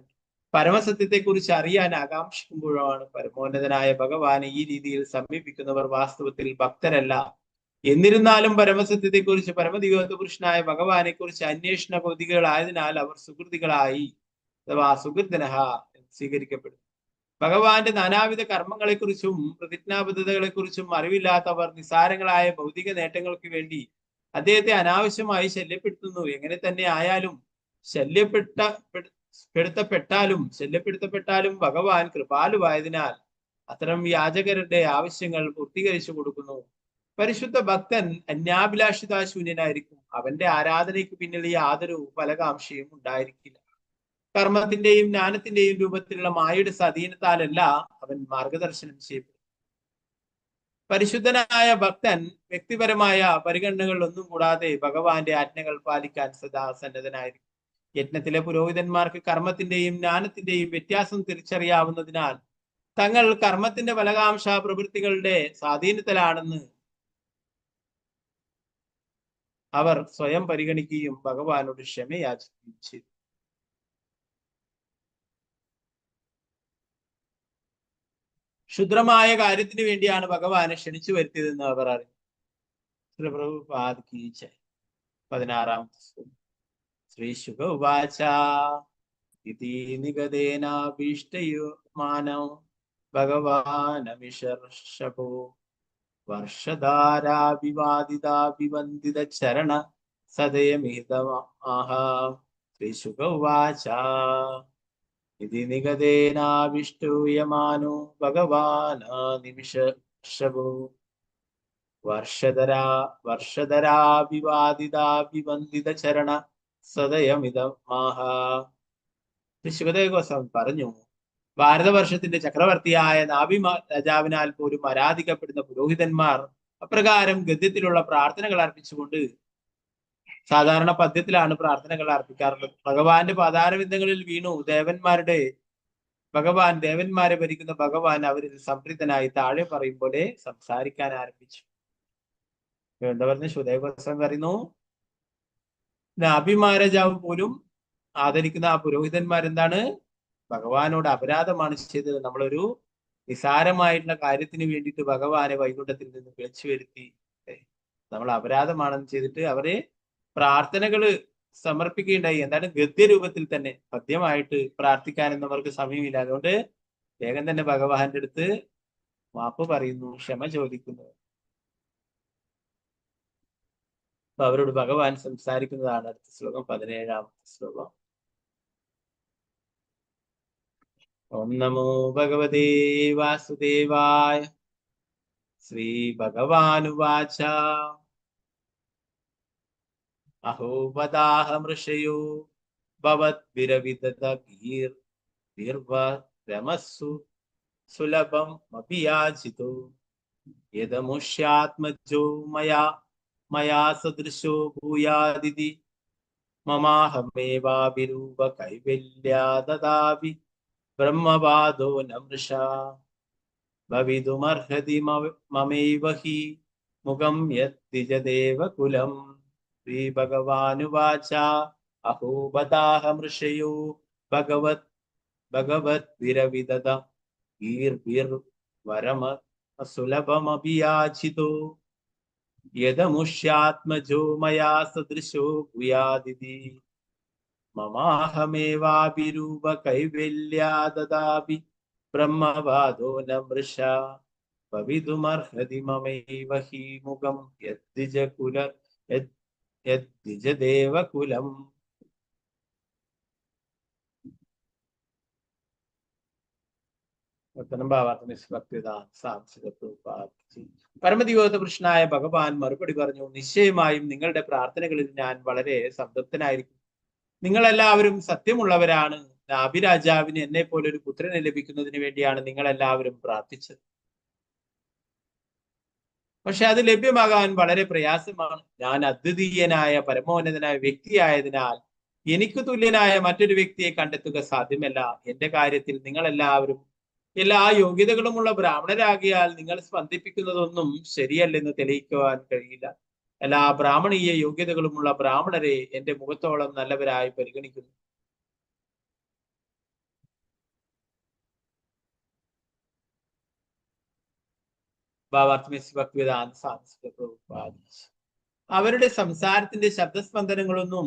പരമസത്യത്തെ കുറിച്ച് അറിയാൻ ആകാംക്ഷിക്കുമ്പോഴാണ്. പരമോന്നതനായ ഭഗവാനെ ഈ രീതിയിൽ സമീപിക്കുന്നവർ വാസ്തവത്തിൽ ഭക്തരല്ല. എന്നിരുന്നാലും പരമസത്യത്തെ കുറിച്ച് പരമദിവ്യ പുരുഷനായ ഭഗവാനെ കുറിച്ച് അന്വേഷണ കൊതികളായതിനാൽ അവർ സുഹൃതികളായി അഥവാ സുഹൃതനഹ സ്വീകരിക്കപ്പെടും. ഭഗവാന്റെ നാനാവിധ കർമ്മങ്ങളെക്കുറിച്ചും പ്രതിജ്ഞാബദ്ധതകളെക്കുറിച്ചും അറിവില്ലാത്തവർ നിസ്സാരങ്ങളായ ഭൗതിക നേട്ടങ്ങൾക്ക് വേണ്ടി അദ്ദേഹത്തെ അനാവശ്യമായി ശല്യപ്പെടുത്തുന്നു. എങ്ങനെ തന്നെ ആയാലും ശല്യപ്പെടുത്തപ്പെട്ടാലും ഭഗവാൻ കൃപാലുവായതിനാൽ അത്തരം യാചകരുടെ ആവശ്യങ്ങൾ പൂർത്തീകരിച്ചു കൊടുക്കുന്നു. പരിശുദ്ധ ഭക്തൻ അന്യാഭിലാഷിതാശൂന്യനായിരിക്കും. അവന്റെ ആരാധനയ്ക്ക് പിന്നിൽ യാതൊരു ഫലകാംക്ഷയും ഉണ്ടായിരിക്കില്ല. കർമ്മത്തിന്റെയും ജ്ഞാനത്തിന്റെയും രൂപത്തിലുള്ള മായയുടെ സ്വാധീനത്താലല്ല അവൻ മാർഗദർശനം ചെയ്യപ്പെടും. പരിശുദ്ധനായ ഭക്തൻ വ്യക്തിപരമായ പരിഗണനകൾ ഒന്നും കൂടാതെ ഭഗവാന്റെ ആജ്ഞകൾ പാലിക്കാൻ സദാ സന്നദ്ധനായിരിക്കും. യജ്ഞത്തിലെ പുരോഹിതന്മാർക്ക് കർമ്മത്തിന്റെയും ജ്ഞാനത്തിന്റെയും വ്യത്യാസം തിരിച്ചറിയാവുന്നതിനാൽ തങ്ങൾ കർമ്മത്തിന്റെ ഫലകാംക്ഷ പ്രവൃത്തികളുടെ സ്വാധീനത്തിലാണെന്ന് അവർ സ്വയം പരിഗണിക്കുകയും ഭഗവാനോട് ക്ഷമയാചിക്കുകയും ചെയ്തു. ക്ഷുദ്രമായ കാര്യത്തിന് വേണ്ടിയാണ് ഭഗവാനെ ക്ഷണിച്ചു വരുത്തിയതെന്ന് അവർ അറിഞ്ഞു. പ്രഭുപാദ് കീ ജയ്. 16-ാമത്തെ ശ്ലോകം. ശ്രീ ശുക ഉവാച ഇതി നിഗതേനാഭീഷ്ടയോ മാനോ ഭഗവാനമിഷർഷഭോ വർഷധാരാഭിവാദിതാഭിവന്ദിത ചരണ സദയമിതമാഹ. ശ്രീ ശുക ഉവാച ഇതി നിഗതേനാഭിഷ്ടൂയമാനോ ഭഗവാനമിഷർഷഭോ വർഷധരാഭിവാദിതാഭിവന്ദിത ചരണ സദയമിതമാഹ. ശുകദേവ ഗോസ്വാമി പറഞ്ഞു, ഭാരതവർഷത്തിന്റെ ചക്രവർത്തിയായ നാഭി രാജാവിനാൽ പോലും ആരാധിക്കപ്പെടുന്ന പുരോഹിതന്മാർ അപ്രകാരം ഗദ്യത്തിലുള്ള പ്രാർത്ഥനകൾ അർപ്പിച്ചുകൊണ്ട്, സാധാരണ പദ്യത്തിലാണ് പ്രാർത്ഥനകൾ അർപ്പിക്കാറുള്ളത്, ഭഗവാന്റെ പാതാരവിന്ദങ്ങളിൽ വീണു ദേവന്മാരെ ഭരിക്കുന്ന ഭഗവാൻ അവരിൽ സംപ്രീതനായി താഴെ പറയും പോലെ സംസാരിക്കാൻ ആരംഭിച്ചു. എന്താ പറഞ്ഞ ശുകദേവ ഗോസ്വാമി പറയുന്നു, നാഭി മഹാരാജാവ് പോലും ആദരിക്കുന്ന ആ പുരോഹിതന്മാരെന്താണ് ഭഗവാനോട് അപരാധമാണ് ചെയ്തത്. നമ്മളൊരു നിസാരമായിട്ടുള്ള കാര്യത്തിന് വേണ്ടിയിട്ട് ഭഗവാനെ വൈകുണ്ഠത്തിൽ നിന്ന് വിളിച്ചു വരുത്തി നമ്മൾ അപരാധമാണെന്ന് ചെയ്തിട്ട് അവരെ പ്രാർത്ഥനകള് സമർപ്പിക്കുകയുണ്ടായി. എന്താണ് ഗദ്യരൂപത്തിൽ തന്നെ, പദ്യമായിട്ട് പ്രാർത്ഥിക്കാനൊന്നും അവർക്ക് സമയമില്ല. അതുകൊണ്ട് വേഗം തന്നെ ഭഗവാന്റെ അടുത്ത് മാപ്പ് പറയുന്നു, ക്ഷമ ചോദിക്കുന്നു. അപ്പൊ അവരോട് ഭഗവാൻ സംസാരിക്കുന്നതാണ് അടുത്ത ശ്ലോകം, 17ാമത്തെ ശ്ലോകം. ഓം നമോ ഭഗവതേ വാസുദേവായ. ശ്രീ ഭഗവാനുവാച അഹോ വദാഹമൃഷയോ ഭവദ്ഭിരവിദതീർവരമസ്സു സുലഭം അഭിയാചിതോ യദമുഷ്യാത്മജോ മയാ സദൃശോ ഭൂയാദിതി മമാഹമേവാഭിരൂപ കൈവല്യാദാവി ബ്രഹ്മവാദോ നമൃഷ ഭവിതുമർഹതി മമൈവ ഹി മുഖം യദ്വിജദേവ കുലം. ശ്രീ ഭഗവാനുവാച അഹോ ബദാഹമൃഷയോ ഭഗവദ്ഭിരവിദത ഈർഭിർവരമ സുലഭമഭിയാചിതോ യദമുഷ്യാത്മജോ മയാ സദൃശോ ഭൂയാദിതി മമാഹമേവാഭിരൂപ കൈവല്യാദാവി ബ്രഹ്മവാദോ നമൃഷ ഭവിതുമർഹതി മമൈവ ഹി മുഖം യദ്വിജദേവകുലം. പരമദിവോത്ത കൃഷ്ണനായ ഭഗവാൻ മറുപടി പറഞ്ഞു, നിശ്ചയമായും നിങ്ങളുടെ പ്രാർത്ഥനകളിൽ ഞാൻ വളരെ സംതൃപ്തനായിരിക്കും. നിങ്ങളെല്ലാവരും സത്യമുള്ളവരാണ്. നാഭിരാജാവിന് എന്നെ പോലെ ഒരു പുത്രനെ ലഭിക്കുന്നതിന് വേണ്ടിയാണ് നിങ്ങളെല്ലാവരും പ്രാർത്ഥിച്ചത്. പക്ഷെ അത് ലഭ്യമാകാൻ വളരെ പ്രയാസമാണ്. ഞാൻ അദ്വിതീയനായ പരമോന്നതനായ വ്യക്തിയായതിനാൽ എനിക്ക് തുല്യനായ മറ്റൊരു വ്യക്തിയെ കണ്ടെത്തുക സാധ്യമല്ല. എന്റെ കാര്യത്തിൽ നിങ്ങളെല്ലാവരും എല്ലാ യോഗ്യതകളുമുള്ള ബ്രാഹ്മണരാകിയാൽ നിങ്ങൾ സ്പന്ദിപ്പിക്കുന്നതൊന്നും ശരിയല്ലെന്ന് തെളിയിക്കുവാൻ കഴിയില്ല. എല്ലാ ബ്രാഹ്മണീയ യോഗ്യതകളുമുള്ള ബ്രാഹ്മണരെ എന്റെ മുഖത്തോളം നല്ലവരായി പരിഗണിക്കുന്നു. അവരുടെ സംസാരത്തിന്റെ ശബ്ദസ്പന്ദനങ്ങളൊന്നും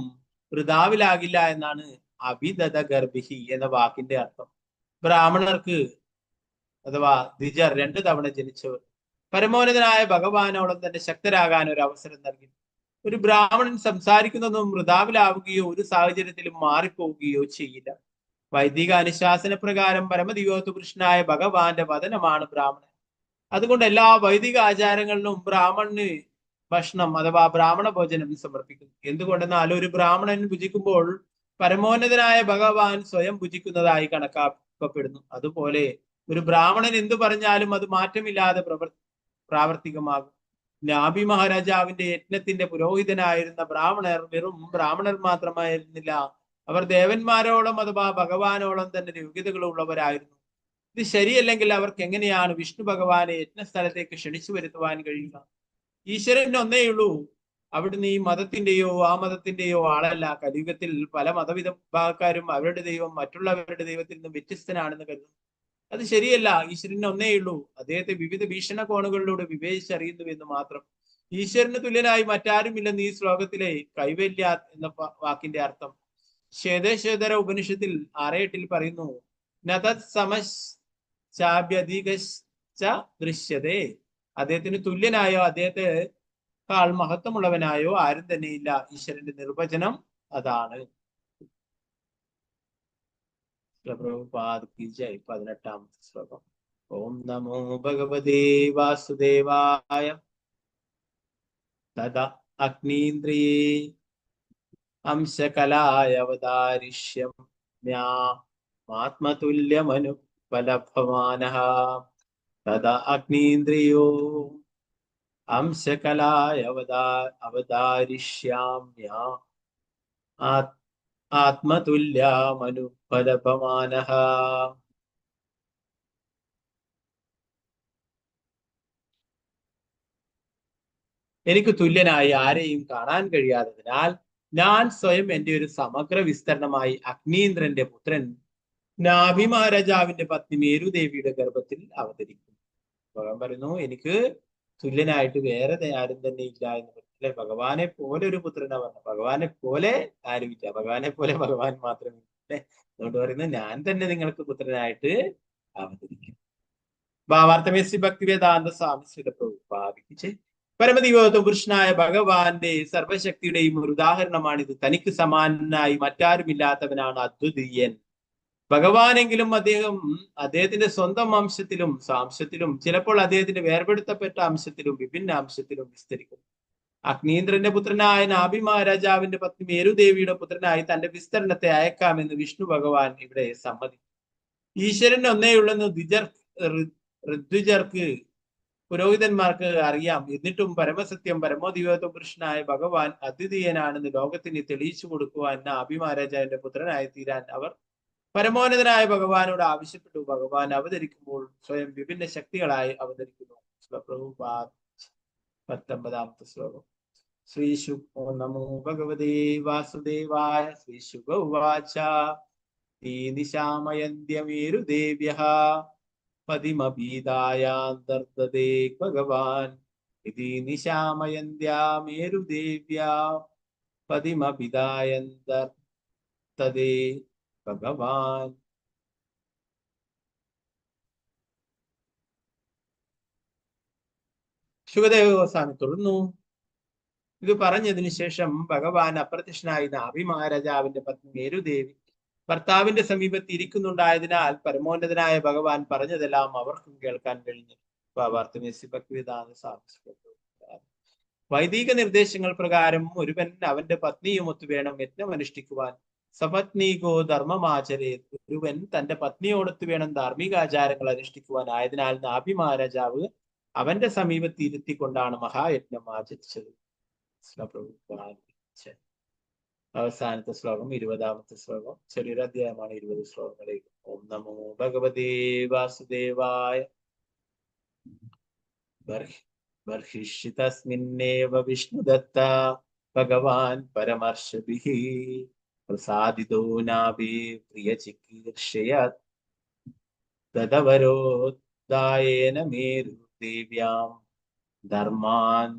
വൃഥാവിലാകില്ല എന്നാണ് അഭിദത ഗർഭിഹി എന്ന വാക്കിന്റെ അർത്ഥം. ബ്രാഹ്മണർക്ക് അഥവാ ദ്വിജർ 2 തവണ ജനിച്ചവർ പരമോന്നതനായ ഭഗവാനോളം തന്നെ ശക്തരാകാൻ ഒരു അവസരം നൽകി. ഒരു ബ്രാഹ്മണൻ സംസാരിക്കുന്നതൊന്നും വൃഥാവിലാവുകയോ ഒരു സാഹചര്യത്തിലും മാറിപ്പോവുകയോ ചെയ്യില്ല. വൈദിക അനുശാസന പ്രകാരം പരമദിവോത്ത കൃഷ്ണനായ ഭഗവാന്റെ വദനമാണ് ബ്രാഹ്മണൻ. അതുകൊണ്ട് എല്ലാ വൈദിക ആചാരങ്ങളിലും ബ്രാഹ്മണന് ഭക്ഷണം അഥവാ ബ്രാഹ്മണ ഭോജനം സമർപ്പിക്കുന്നു. എന്തുകൊണ്ടെന്നാൽ ഒരു ബ്രാഹ്മണൻ ഭുജിക്കുമ്പോൾ പരമോന്നതനായ ഭഗവാൻ സ്വയം ഭുജിക്കുന്നതായി കണക്കാക്കപ്പെടുന്നു. അതുപോലെ ഒരു ബ്രാഹ്മണൻ എന്തു പറഞ്ഞാലും അത് മാറ്റമില്ലാതെ പ്രാവർത്തികമാകും. നാഭി മഹാരാജാവിന്റെ യജ്ഞത്തിന്റെ പുരോഹിതനായിരുന്ന ബ്രാഹ്മണർ വെറും ബ്രാഹ്മണർ മാത്രമായിരുന്നില്ല, അവർ ദേവന്മാരോളം അഥവാ ഭഗവാനോളം തന്നെ യോഗ്യതകളുള്ളവരായിരുന്നു. ഇത് ശരിയല്ലെങ്കിൽ അവർക്ക് എങ്ങനെയാണ് വിഷ്ണു ഭഗവാനെ യജ്ഞസ്ഥലത്തേക്ക് ക്ഷണിച്ചു വരുത്തുവാൻ കഴിയുക? ഈശ്വരൻ ഒന്നേയുള്ളൂ. അവിടുന്ന് ഈ മതത്തിന്റെയോ ആ മതത്തിന്റെയോ ആളല്ല. കലിയുഗത്തിൽ പല മതവിഭാഗക്കാരും അവരുടെ ദൈവം മറ്റുള്ളവരുടെ ദൈവത്തിൽ നിന്നും വ്യത്യസ്തനാണെന്ന് കരുതുന്നു. അത് ശരിയല്ല. ഈശ്വരൻ ഒന്നേയുള്ളൂ. അദ്ദേഹത്തെ വിവിധ വീക്ഷണകോണുകളിലൂടെ വിവേചിച്ചറിയുന്നുവെന്ന് മാത്രം. ഈശ്വരന് തുല്യനായി മറ്റാരുമില്ലെന്ന് ഈ ശ്ലോകത്തിലെ കൈവല്യ എന്ന വാക്കിന്റെ അർത്ഥം. ശ്വേതശ്വേതര ഉപനിഷത്തിൽ 6:8 പറയുന്നു, നതത് സമശ്ചാഭ്യധികശ്ച ദൃശ്യതേ. അദ്ദേഹത്തിന് തുല്യനായോ അദ്ദേഹത്തെക്കാൾ മഹത്വമുള്ളവനായോ ആരും തന്നെയില്ല. ഈശ്വരന്റെ നിർവചനം അതാണ്. 18ാമത്തെ ശ്ലോകം. ഓം നമോ ഭഗവതേ വാസുദേവായ. തദ അഗ്നീന്ദ്രിയേ അംശകലായ അവതാരിഷ്യം ആത്മതുല്യമനുപലഭമാനഃ. തദ അഗ്നീന്ദ്രിയോ അംശകലായ അവതാരിഷ്യാമ്യ ആത്മതുല്യമനുപലഭമാനഃ. എനിക്ക് തുല്യനായി ആരെയും കാണാൻ കഴിയാത്തതിനാൽ ഞാൻ സ്വയം എന്റെ ഒരു സമഗ്ര വിസ്തരണമായി അഗ്നീന്ദ്രന്റെ പുത്രൻ നാഭി മഹാരാജാവിന്റെ പത്നി മേരുദേവിയുടെ ഗർഭത്തിൽ അവതരിക്കും. ഭഗവാൻ പറയുന്നു, എനിക്ക് തുല്യനായിട്ട് വേറെ ആരും തന്നെ ഇല്ല എന്ന് പറഞ്ഞില്ലേ. ഭഗവാനെ പോലെ ഒരു പുത്രനാ പറഞ്ഞു. ഭഗവാനെ പോലെ ആരുമില്ല, ഭഗവാനെ പോലെ ഭഗവാൻ മാത്രമേ അല്ലെ. അതുകൊണ്ട് പറയുന്നത്, ഞാൻ തന്നെ നിങ്ങൾക്ക് പുത്രനായിട്ട് അവതരിക്കും. ഭാവാർത്ഥമേസി ഭക്തിവേദാന്ത സ്വാമി ശ്രീ പ്രഭുപാദിച്ച് പരമദിവോത്വ പുരുഷനായ ഭഗവാന്റെ സർവശക്തിയുടെയും ഒരു ഉദാഹരണമാണിത്. തനിക്ക് സമാനനായി മറ്റാരുമില്ലാത്തവനാണ് അദ്വിതീയൻ. ഭഗവാനെങ്കിലും അദ്ദേഹത്തിന്റെ സ്വന്തം അംശത്തിലും സാംശത്തിലും ചിലപ്പോൾ അദ്ദേഹത്തിന്റെ വേർപെടുത്തപ്പെട്ട അംശത്തിലും വിഭിന്ന അംശത്തിലും വിസ്തരിക്കുന്നു. അഗ്നീന്ദ്രന്റെ പുത്രനായ നാഭി മഹാരാജാവിന്റെ പത്നി മേരുദേവിയുടെ പുത്രനായി തന്റെ വിസ്തരണത്തെ അയക്കാമെന്ന് വിഷ്ണു ഭഗവാൻ ഇവിടെ സമ്മതിച്ചു. ഈശ്വരൻ ഒന്നേയുള്ളെന്ന് ഋദ്വിജർക്ക് പുരോഹിതന്മാർക്ക് അറിയാം. എന്നിട്ടും പരമസത്യം പരമോദിവ്യത്വ പുരുഷനായ ഭഗവാൻ അദ്വിതീയനാണെന്ന് ലോകത്തിന് തെളിയിച്ചു കൊടുക്കുവാൻ നാഭി മഹാരാജാവിന്റെ പുത്രനായി തീരാൻ അവർ പരമോന്നതനായ ഭഗവാനോട് ആവശ്യപ്പെട്ടു. ഭഗവാൻ അവതരിക്കുമ്പോൾ സ്വയം വിഭിന്ന ശക്തികളായി അവതരിക്കുന്നു. 19ാമത്തെ ശ്ലോകം. ശ്രീശുകോ നമോ ഭഗവതേ വാസുദേവായ. ശ്രീശുക ഉവാച നിശാമയന്ത്യമേരുദേവ്യഃ പതിമഭീതായാന്തർദദേ ഭഗവാൻ ഇതി നിശാമയന്ത്യമേരുദേവ്യാ പതിമഭിതായന്തർദദേ ഭഗവാൻ. ശുകദേവ ഗോസ്വാമി തുടർന്നു. ഇത് പറഞ്ഞതിന് ശേഷം ഭഗവാൻ അപ്രത്യക്ഷനായി നാഭി മഹാരാജാവിന്റെ പത്നി മേരുദേവി ഭർത്താവിന്റെ സമീപത്ത് ഇരിക്കുന്നുണ്ടായതിനാൽ പരമോന്നതനായ ഭഗവാൻ പറഞ്ഞതെല്ലാം അവർക്കും കേൾക്കാൻ കഴിഞ്ഞു. വൈദിക നിർദ്ദേശങ്ങൾ പ്രകാരം ഒരുവൻ അവന്റെ പത്നിയുമൊത്തു വേണം യജ്ഞം അനുഷ്ഠിക്കുവാൻ. സപത്നീകോ ധർമ്മമാചരേ. ഒരുവൻ തന്റെ പത്നിയോടൊത്ത് വേണം ധാർമ്മികാചാരങ്ങൾ അനുഷ്ഠിക്കുവാൻ. ആയതിനാൽ നാഭി മഹാരാജാവ് അവന്റെ സമീപത്ത് ഇരുത്തിക്കൊണ്ടാണ് മഹായജ്ഞം ആചരിച്ചത്. അവസാനത്തെ ശ്ലോകം 20ാമത്തെ ശ്ലോകം. ചെറിയൊരു അധ്യായമാണ്, 20 ശ്ലോകങ്ങളിലേക്ക്. ഓം നമോ ഭഗവതേ വാസുദേവായ. ബർഹിഷിതസ്മിന്നേവ വിഷ്ണുദത്ത ഭഗവാൻ പരമർഷഭിഃ പ്രസാദിതോ നാഭി പ്രിയചികീർഷയത് തദവരോധായേന മേരുദേവ്യാം ധർമാൻ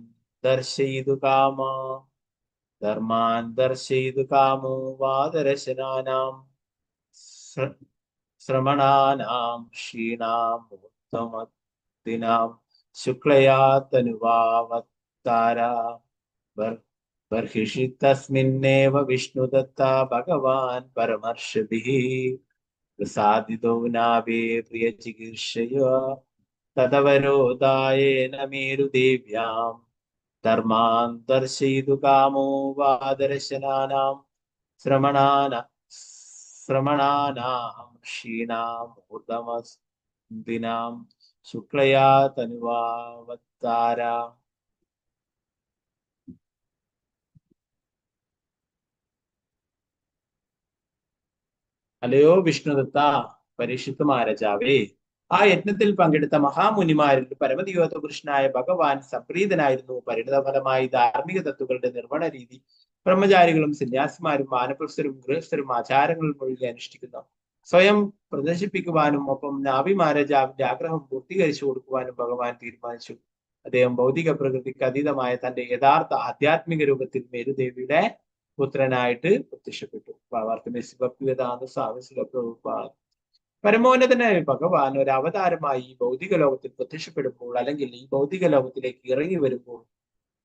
ദർശയിതു കാമോ വാദരശനാനാം ശ്രമണാനാം ക്ഷീണാം ഉത്തമദിനാം ശുക്ലയാ തനുവാവതാര. ബർഹിഷി തസ്മിന്നേവ വിഷ്ണുദത്ത ഭഗവാൻ പരമർഷഭിഃ പ്രസാദിതോ നാഭി പ്രിയചികീർഷയ തദവരോധായേന മേരുദേവ്യാം ധർമാൻ ദർശയിതു കാമോ വാദരശനാനാം ശ്രമണാനാം ക്ഷീണാം ഊർധമദിനാം ശുക്ലയാ തനുവാവതാര. അല്ലയോ വിഷ്ണുദത്ത, പരീക്ഷിത്ത് മഹാരാജാവേ, ആ യജ്ഞത്തിൽ പങ്കെടുത്ത മഹാമുനിമാരിൽ പരമദിവ്യത്വ പുരുഷനായ ഭഗവാൻ സംപ്രീതനായിരുന്നു. പരിണിതഫലമായി ധാർമ്മിക തത്വങ്ങളുടെ നിർവഹണ രീതി ബ്രഹ്മചാരികളും സന്യാസിമാരും വാനപ്രസ്ഥരും ഗൃഹസ്ഥരും ആചാരങ്ങളിൽ മുഴുകി അനുഷ്ഠിക്കുന്നു. സ്വയം പ്രദർശിപ്പിക്കുവാനും ഒപ്പം നാഭി മഹാരാജാവിന്റെ ആഗ്രഹം പൂർത്തീകരിച്ചു കൊടുക്കുവാനും ഭഗവാൻ തീരുമാനിച്ചു. അദ്ദേഹം ഭൗതിക പ്രകൃതിക്ക് അതീതമായ തന്റെ യഥാർത്ഥ ആധ്യാത്മിക രൂപത്തിൽ മേരുദേവിയുടെ പുത്രനായിട്ട് പ്രത്യക്ഷപ്പെട്ടു. പരമോന്നതനായ ഭഗവാൻ ഒരു അവതാരമായി ഈ ഭൗതിക ലോകത്തിൽ പ്രത്യക്ഷപ്പെടുമ്പോൾ, അല്ലെങ്കിൽ ഈ ഭൗതിക ലോകത്തിലേക്ക് ഇറങ്ങി വരുമ്പോൾ,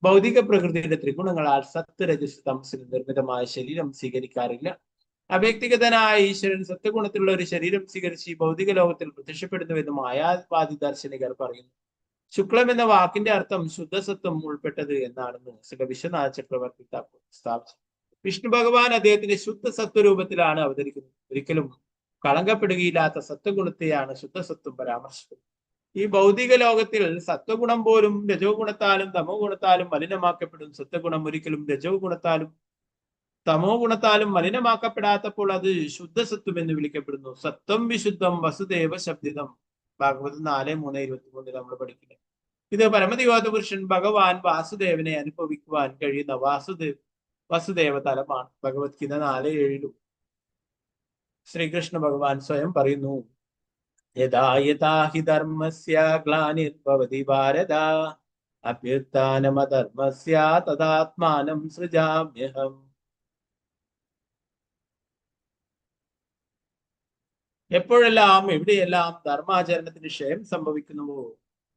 ഭൗതിക പ്രകൃതിയുടെ ത്രിഗുണങ്ങളാൽ സത്ത് രജസ് തമസിൽ നിർമ്മിതമായ ശരീരം സ്വീകരിക്കാറില്ല. അവ്യക്തിഗതനായ ഈശ്വരൻ സത്വഗുണത്തിലുള്ള ഒരു ശരീരം സ്വീകരിച്ച് ഈ ഭൗതിക ലോകത്തിൽ പ്രത്യക്ഷപ്പെടുന്നുവെന്ന് മായാവാദി ദാർശനികർ പറയുന്നു. ശുക്ലം എന്ന വാക്കിന്റെ അർത്ഥം ശുദ്ധസത്വം ഉൾപ്പെട്ടത് എന്നാണെന്ന് ശ്രീ വിശ്വനാഥ ചക്രവർത്തി സ്ഥാപിച്ചു. വിഷ്ണു ഭഗവാൻ അദ്ദേഹത്തിന്റെ ശുദ്ധ സത്വരൂപത്തിലാണ് അവതരിക്കുന്നത്. ഒരിക്കലും കളങ്കപ്പെടുകയില്ലാത്ത സത്വഗുണത്തെയാണ് ശുദ്ധസത്വം പരാമർശിക്കുന്നത്. ഈ ഭൗതിക ലോകത്തിൽ സത്വഗുണം പോലും രജോ ഗുണത്താലും തമോ ഗുണത്താലും മലിനമാക്കപ്പെടും. സത്വഗുണം ഒരിക്കലും രജോ ഗുണത്താലും തമോ ഗുണത്താലും മലിനമാക്കപ്പെടാത്തപ്പോൾ അത് ശുദ്ധസത്വം എന്ന് വിളിക്കപ്പെടുന്നു. സത്വം വിശുദ്ധം വസുദേവ ശബ്ദിതം. ഭാഗവതം 4:3-23 നമ്മൾ പഠിക്കുന്നത്. ഇത് പരമദിവ്യത്വ പുരുഷൻ ഭഗവാൻ വാസുദേവനെ അനുഭവിക്കുവാൻ കഴിയുന്ന വസുദേവ തലമാണ്. ഭഗവത്ഗീത 4:7. ശ്രീകൃഷ്ണ ഭഗവാൻ സ്വയം പറയുന്നു, യഥാ യഥാ ഹി ധർമ്മസ്യ ഗ്ലാനിർഭവതി ഭാരത അഭ്യുത്ഥാനമധർമ്മസ്യ തദാത്മാനം സൃജാമ്യഹം. എപ്പോഴെല്ലാം എവിടെയെല്ലാം ധർമാചരണത്തിന് ക്ഷയം സംഭവിക്കുന്നുവോ,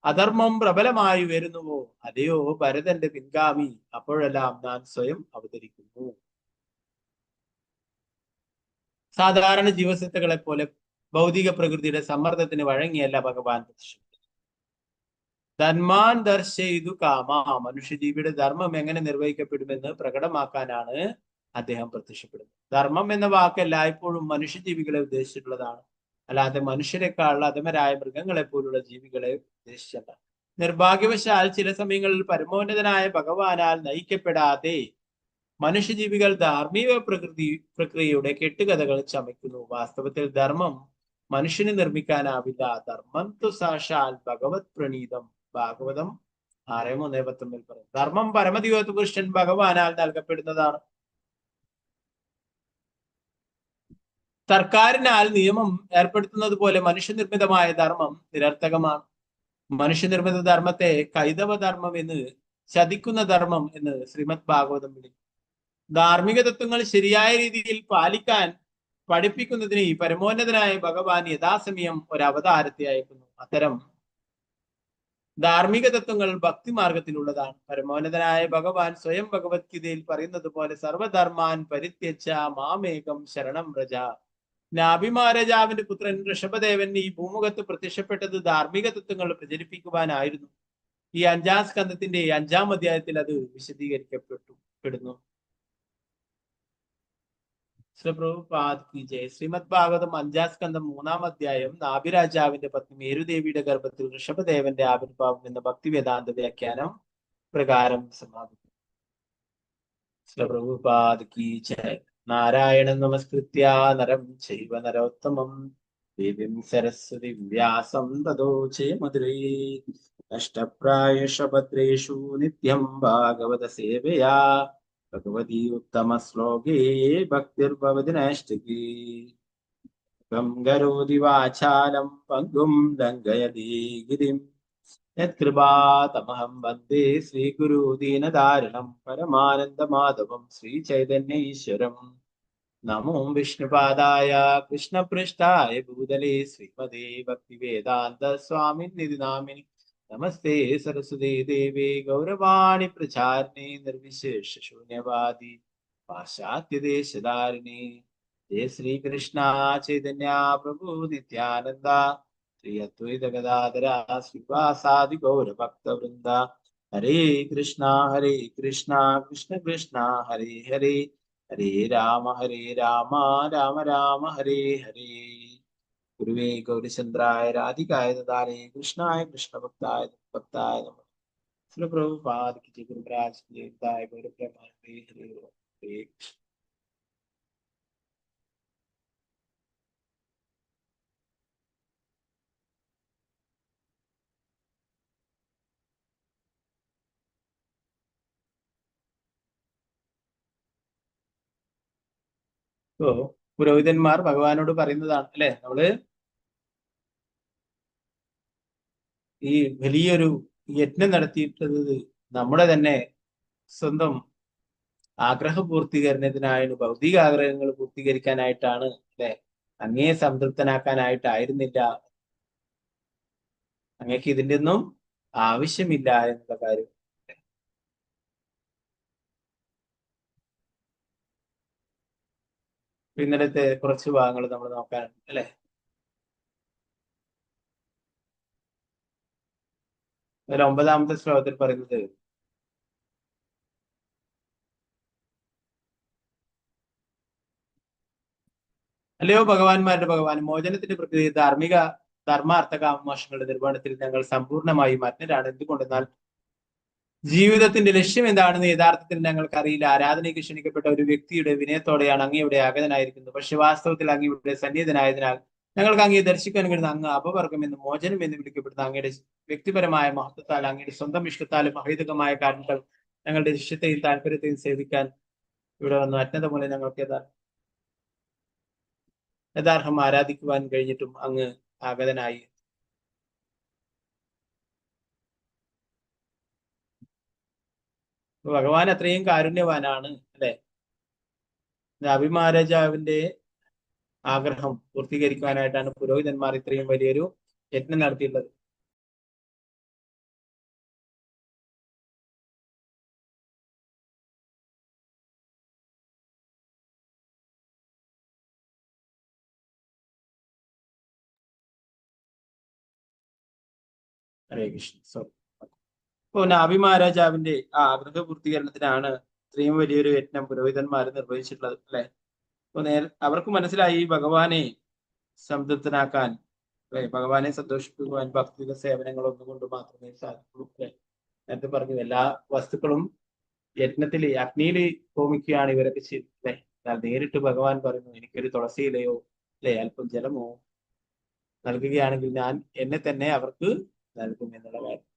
അധർമ്മം പ്രബലമായി വരുന്നുവോ, അതെയോ ഭരതന്റെ പിൻഗാമി, അപ്പോഴെല്ലാം ഞാൻ സ്വയം അവതരിക്കുന്നു. സാധാരണ ജീവസത്തകളെ പോലെ ഭൗതിക പ്രകൃതിയുടെ സമ്മർദ്ദത്തിന് വഴങ്ങിയല്ല ഭഗവാൻ പ്രത്യക്ഷപ്പെട്ടത്. ധർമാൻ ദർശയിതു കാമ, മനുഷ്യജീവിയുടെ ധർമ്മം എങ്ങനെ നിർവഹിക്കപ്പെടുമെന്ന് പ്രകടമാക്കാനാണ് അദ്ദേഹം പ്രത്യക്ഷപ്പെടുന്നത്. ധർമ്മം എന്ന വാക്ക് എല്ലായ്പ്പോഴും മനുഷ്യജീവികളെ ഉദ്ദേശിച്ചിട്ടുള്ളതാണ്, അല്ലാതെ മനുഷ്യരെക്കാൾ അധമരായ മൃഗങ്ങളെ പോലുള്ള ജീവികളെ ഉദ്ദേശിച്ചല്ല. നിർഭാഗ്യവശാൽ ചില സമയങ്ങളിൽ പരമോന്നതനായ ഭഗവാനാൽ നയിക്കപ്പെടാതെ മനുഷ്യജീവികൾ ധാർമ്മിക പ്രക്രിയയുടെ കെട്ടുകഥകൾ ചമയ്ക്കുന്നു. വാസ്തവത്തിൽ ധർമ്മം മനുഷ്യന് നിർമ്മിക്കാനാവില്ല. ധർമ്മം തു സാക്ഷാൽ ഭഗവത് പ്രണീതം. ഭാഗവതം 6:19 പറയും. ധർമ്മം പരമദിവ്യ പുരുഷൻ ഭഗവാനാൽ നൽകപ്പെടുന്നതാണ്. സർക്കാരിനാൽ നിയമം ഏർപ്പെടുത്തുന്നത് പോലെ മനുഷ്യനിർമ്മിതമായ ധർമ്മം നിരർത്ഥകമാണ്. മനുഷ്യനിർമ്മിത ധർമ്മത്തെ കൈതവ ധർമ്മം എന്ന്, ചതിക്കുന്ന ധർമ്മം എന്ന് ശ്രീമദ് ഭാഗവതം വിളിക്കും. ധാർമ്മിക തത്വങ്ങൾ ശരിയായ രീതിയിൽ പാലിക്കാൻ പഠിപ്പിക്കുന്നതിന് ഈ പരമോന്നതനായ ഭഗവാൻ യഥാസമയം ഒരു അവതാരത്തെ അയക്കുന്നു. അത്തരം ധാർമ്മിക തത്വങ്ങൾ ഭക്തിമാർഗത്തിലുള്ളതാണ്. പരമോന്നതനായ ഭഗവാൻ സ്വയം ഭഗവത്ഗീതയിൽ പറയുന്നത് പോലെ സർവധർമാൻ പരിത്യജ മാമേകം ശരണം വ്രജ. നാഭി മഹാരാജാവിന്റെ പുത്രൻ ഋഷഭദേവൻ ഈ ഭൂമുഖത്ത് പ്രത്യക്ഷപ്പെട്ടത് ധാർമ്മിക തത്വങ്ങൾ പ്രചരിപ്പിക്കുവാനായിരുന്നു. ഈ 5-ാം സ്കന്ധത്തിന്റെ 5-ാം അധ്യായത്തിൽ അത് വിശദീകരിക്കപ്പെടുന്നു. ശ്രീമദ് ഭാഗവതം 5-ാം സ്കന്ധം 3-ാം അധ്യായം നാഭിരാജാവിന്റെ പത്നി മേരുദേവിയുടെ ഗർഭത്തിൽ ഋഷഭദേവന്റെ ആവിർഭാവം എന്ന ഭക്തി വേദാന്ത വ്യാഖ്യാനം പ്രകാരം സമാപിക്കും. പ്രഭുപാദ് കി ജയ്. നാരായണൻ നമസ്കൃത്യ നരം ചൈവ നരോത്തമം ദേവീം സരസ്വതി വ്യാസം തതോ ജയമധുരേ. നഷ്ടപ്രായേഷു ഭദ്രേഷു നിത്യം ഭാഗവത സേവയാ ഭഗവതി ഉത്തമ ശ്ലോകേ ഭക്തിർഭവതി നൈഷ്ഠികീ. കരോതി വാചാലം പങ്കും ലംഘയതി ഗിരിം യത്കൃപാതമഹം വന്ദേ ശ്രീഗുരു ദീനധാരണം പരമാനന്ദ മാധവം ശ്രീചൈതന്യ ഈശ്വരം. നമോ വിഷ്ണുപാദായ കൃഷ്ണപൃഷ്ഠായ ഭൂതലേ ശ്രീമതേ ഭക്തിവേദാന്ത സ്വാമിനിധി നാമിനി. നമസ്തേ സരസ്വതീ ദേവി ഗൗരവാണി പ്രചാരിണി നിർവിശേഷ ശൂന്യവാദി പാശ്ചാത്യദേശധാരിണി. ജയ ശ്രീകൃഷ്ണ ചൈതന്യ പ്രഭു നിത്യാനന്ദ ശ്രീ അദ്വൈത ഗദാധര ശ്രീവാസാദി ഗൗരഭക്തവൃന്ദ. ഹരേ കൃഷ്ണ കൃഷ്ണ കൃഷ്ണ ഹരേ ഹരേ, ഹരേ രാമ രാമ രാമ ഹരേ ഹരേ. ഗുരുവേ ഗൗരിചന്ദ്രായ രാധികായ ദാരേ കൃഷ്ണായ കൃഷ്ണഭക്തായ ഭക്തായ നമഃ. ശ്രീ പ്രഭുപാദ് കി ജയ്. ഗുരുരാജ് കി ജയ്. ഗൗരപ്രേമാനന്ദേ ഹരേ ഹരേ കൃഷ്ണ. പുരോഹിതന്മാർ ഭഗവാനോട് പറയുന്നതാണ് അല്ലെ, നമ്മള് ഈ വലിയൊരു യജ്ഞം നടത്തിയിട്ടുള്ളത് നമ്മുടെ തന്നെ സ്വന്തം ആഗ്രഹ പൂർത്തീകരണത്തിനായിരുന്നു, ഭൗതിക ആഗ്രഹങ്ങൾ പൂർത്തീകരിക്കാനായിട്ടാണ് അല്ലെ, അങ്ങയെ സംതൃപ്തനാക്കാനായിട്ടായിരുന്നില്ല. അങ്ങക്ക് ഇതിന്റെ ഒന്നും ആവശ്യമില്ല എന്നുള്ള കാര്യം. ഇന്നലത്തെ കുറച്ച് ഭാഗങ്ങൾ നമ്മൾ നോക്കാനുണ്ട് അല്ലെ. അതിൽ 9-ാമത്തെ ശ്ലോകത്തിൽ പറയുന്നത്, അല്ലയോ ഭഗവാന്മാരുടെ ഭഗവാൻ, മോചനത്തിന്റെ പ്രക്രിയ ധർമാർത്ഥ കാമമോക്ഷങ്ങളുടെ നിർവ്വഹണത്തിൽ ഞങ്ങൾ സമ്പൂർണമായും അജ്ഞരാണ്. എന്തുകൊണ്ടെന്നാൽ ജീവിതത്തിന്റെ ലക്ഷ്യം എന്താണെന്ന് യഥാർത്ഥത്തിൽ ഞങ്ങൾക്ക് അറിയില്ല. ആരാധനയ്ക്ക് ക്ഷണിക്കപ്പെട്ട ഒരു വ്യക്തിയുടെ വിനയത്തോടെയാണ് അങ്ങയുടെ ആഗതനായിരിക്കുന്നത്. പക്ഷെ വാസ്തവത്തിൽ അങ്ങയുടെ സന്നിഹിതനായതിനാൽ ഞങ്ങൾക്ക് അങ്ങയെ ദർശിക്കാൻ കഴിയുന്ന അങ്ങ് അപവർഗം എന്ന്, മോചനം എന്ന് വിളിക്കപ്പെടുന്ന അങ്ങയുടെ വ്യക്തിപരമായ മഹത്വത്താൽ, അങ്ങയുടെ സ്വന്തം ഇഷ്ടത്താലും അഹൈതകമായ കാരണങ്ങൾ ഞങ്ങളുടെ ഇഷ്ടത്തെയും താല്പര്യത്തെയും സേവിക്കാൻ ഇവിടെ വന്നു. അജ്ഞത മൂലം ഞങ്ങൾക്ക് യഥാർത്ഥം ആരാധിക്കുവാൻ കഴിഞ്ഞിട്ടും അങ്ങ് ആഗതനായി. ഭഗവാൻ അത്രയും കാരുണ്യവാനാണ് അല്ലെ. അഭിമഹാരാജാവിന്റെ ആഗ്രഹം പൂർത്തീകരിക്കാനായിട്ടാണ് പുരോഹിതന്മാർ ഇത്രയും വലിയൊരു യജ്ഞം നടത്തിയിട്ടുള്ളത്. ഹരേ കൃഷ്ണ. അപ്പോൾ നാഭി മഹാരാജാവിന്റെ ആ ആഗ്രഹ പൂർത്തീകരണത്തിനാണ് ഇത്രയും വലിയൊരു യജ്ഞം പുരോഹിതന്മാർ നിർവഹിച്ചിട്ടുള്ളത് അല്ലെ. അപ്പൊ അവർക്ക് മനസ്സിലായി ഭഗവാനെ സംതൃപ്തനാക്കാൻ, ഭഗവാനെ സന്തോഷിപ്പിക്കുവാൻ ഭക്തിക സേവനങ്ങൾ ഒന്നുകൊണ്ട് മാത്രമേ സാധിക്കുള്ളൂ അല്ലെ. നേരത്തെ പറഞ്ഞു എല്ലാ വസ്തുക്കളും യജ്ഞത്തിൽ അഗ്നിയിൽ ഹോമിക്കുകയാണ് ഇവരൊക്കെ ചെയ്തത് അല്ലെ. എന്നാൽ നേരിട്ട് ഭഗവാൻ പറയുന്നു, എനിക്കൊരു തുളസിയിലയോ അല്ലെ അല്പം ജലമോ നൽകുകയാണെങ്കിൽ ഞാൻ എന്നെ തന്നെ അവർക്ക് നൽകും എന്നുള്ള കാര്യം.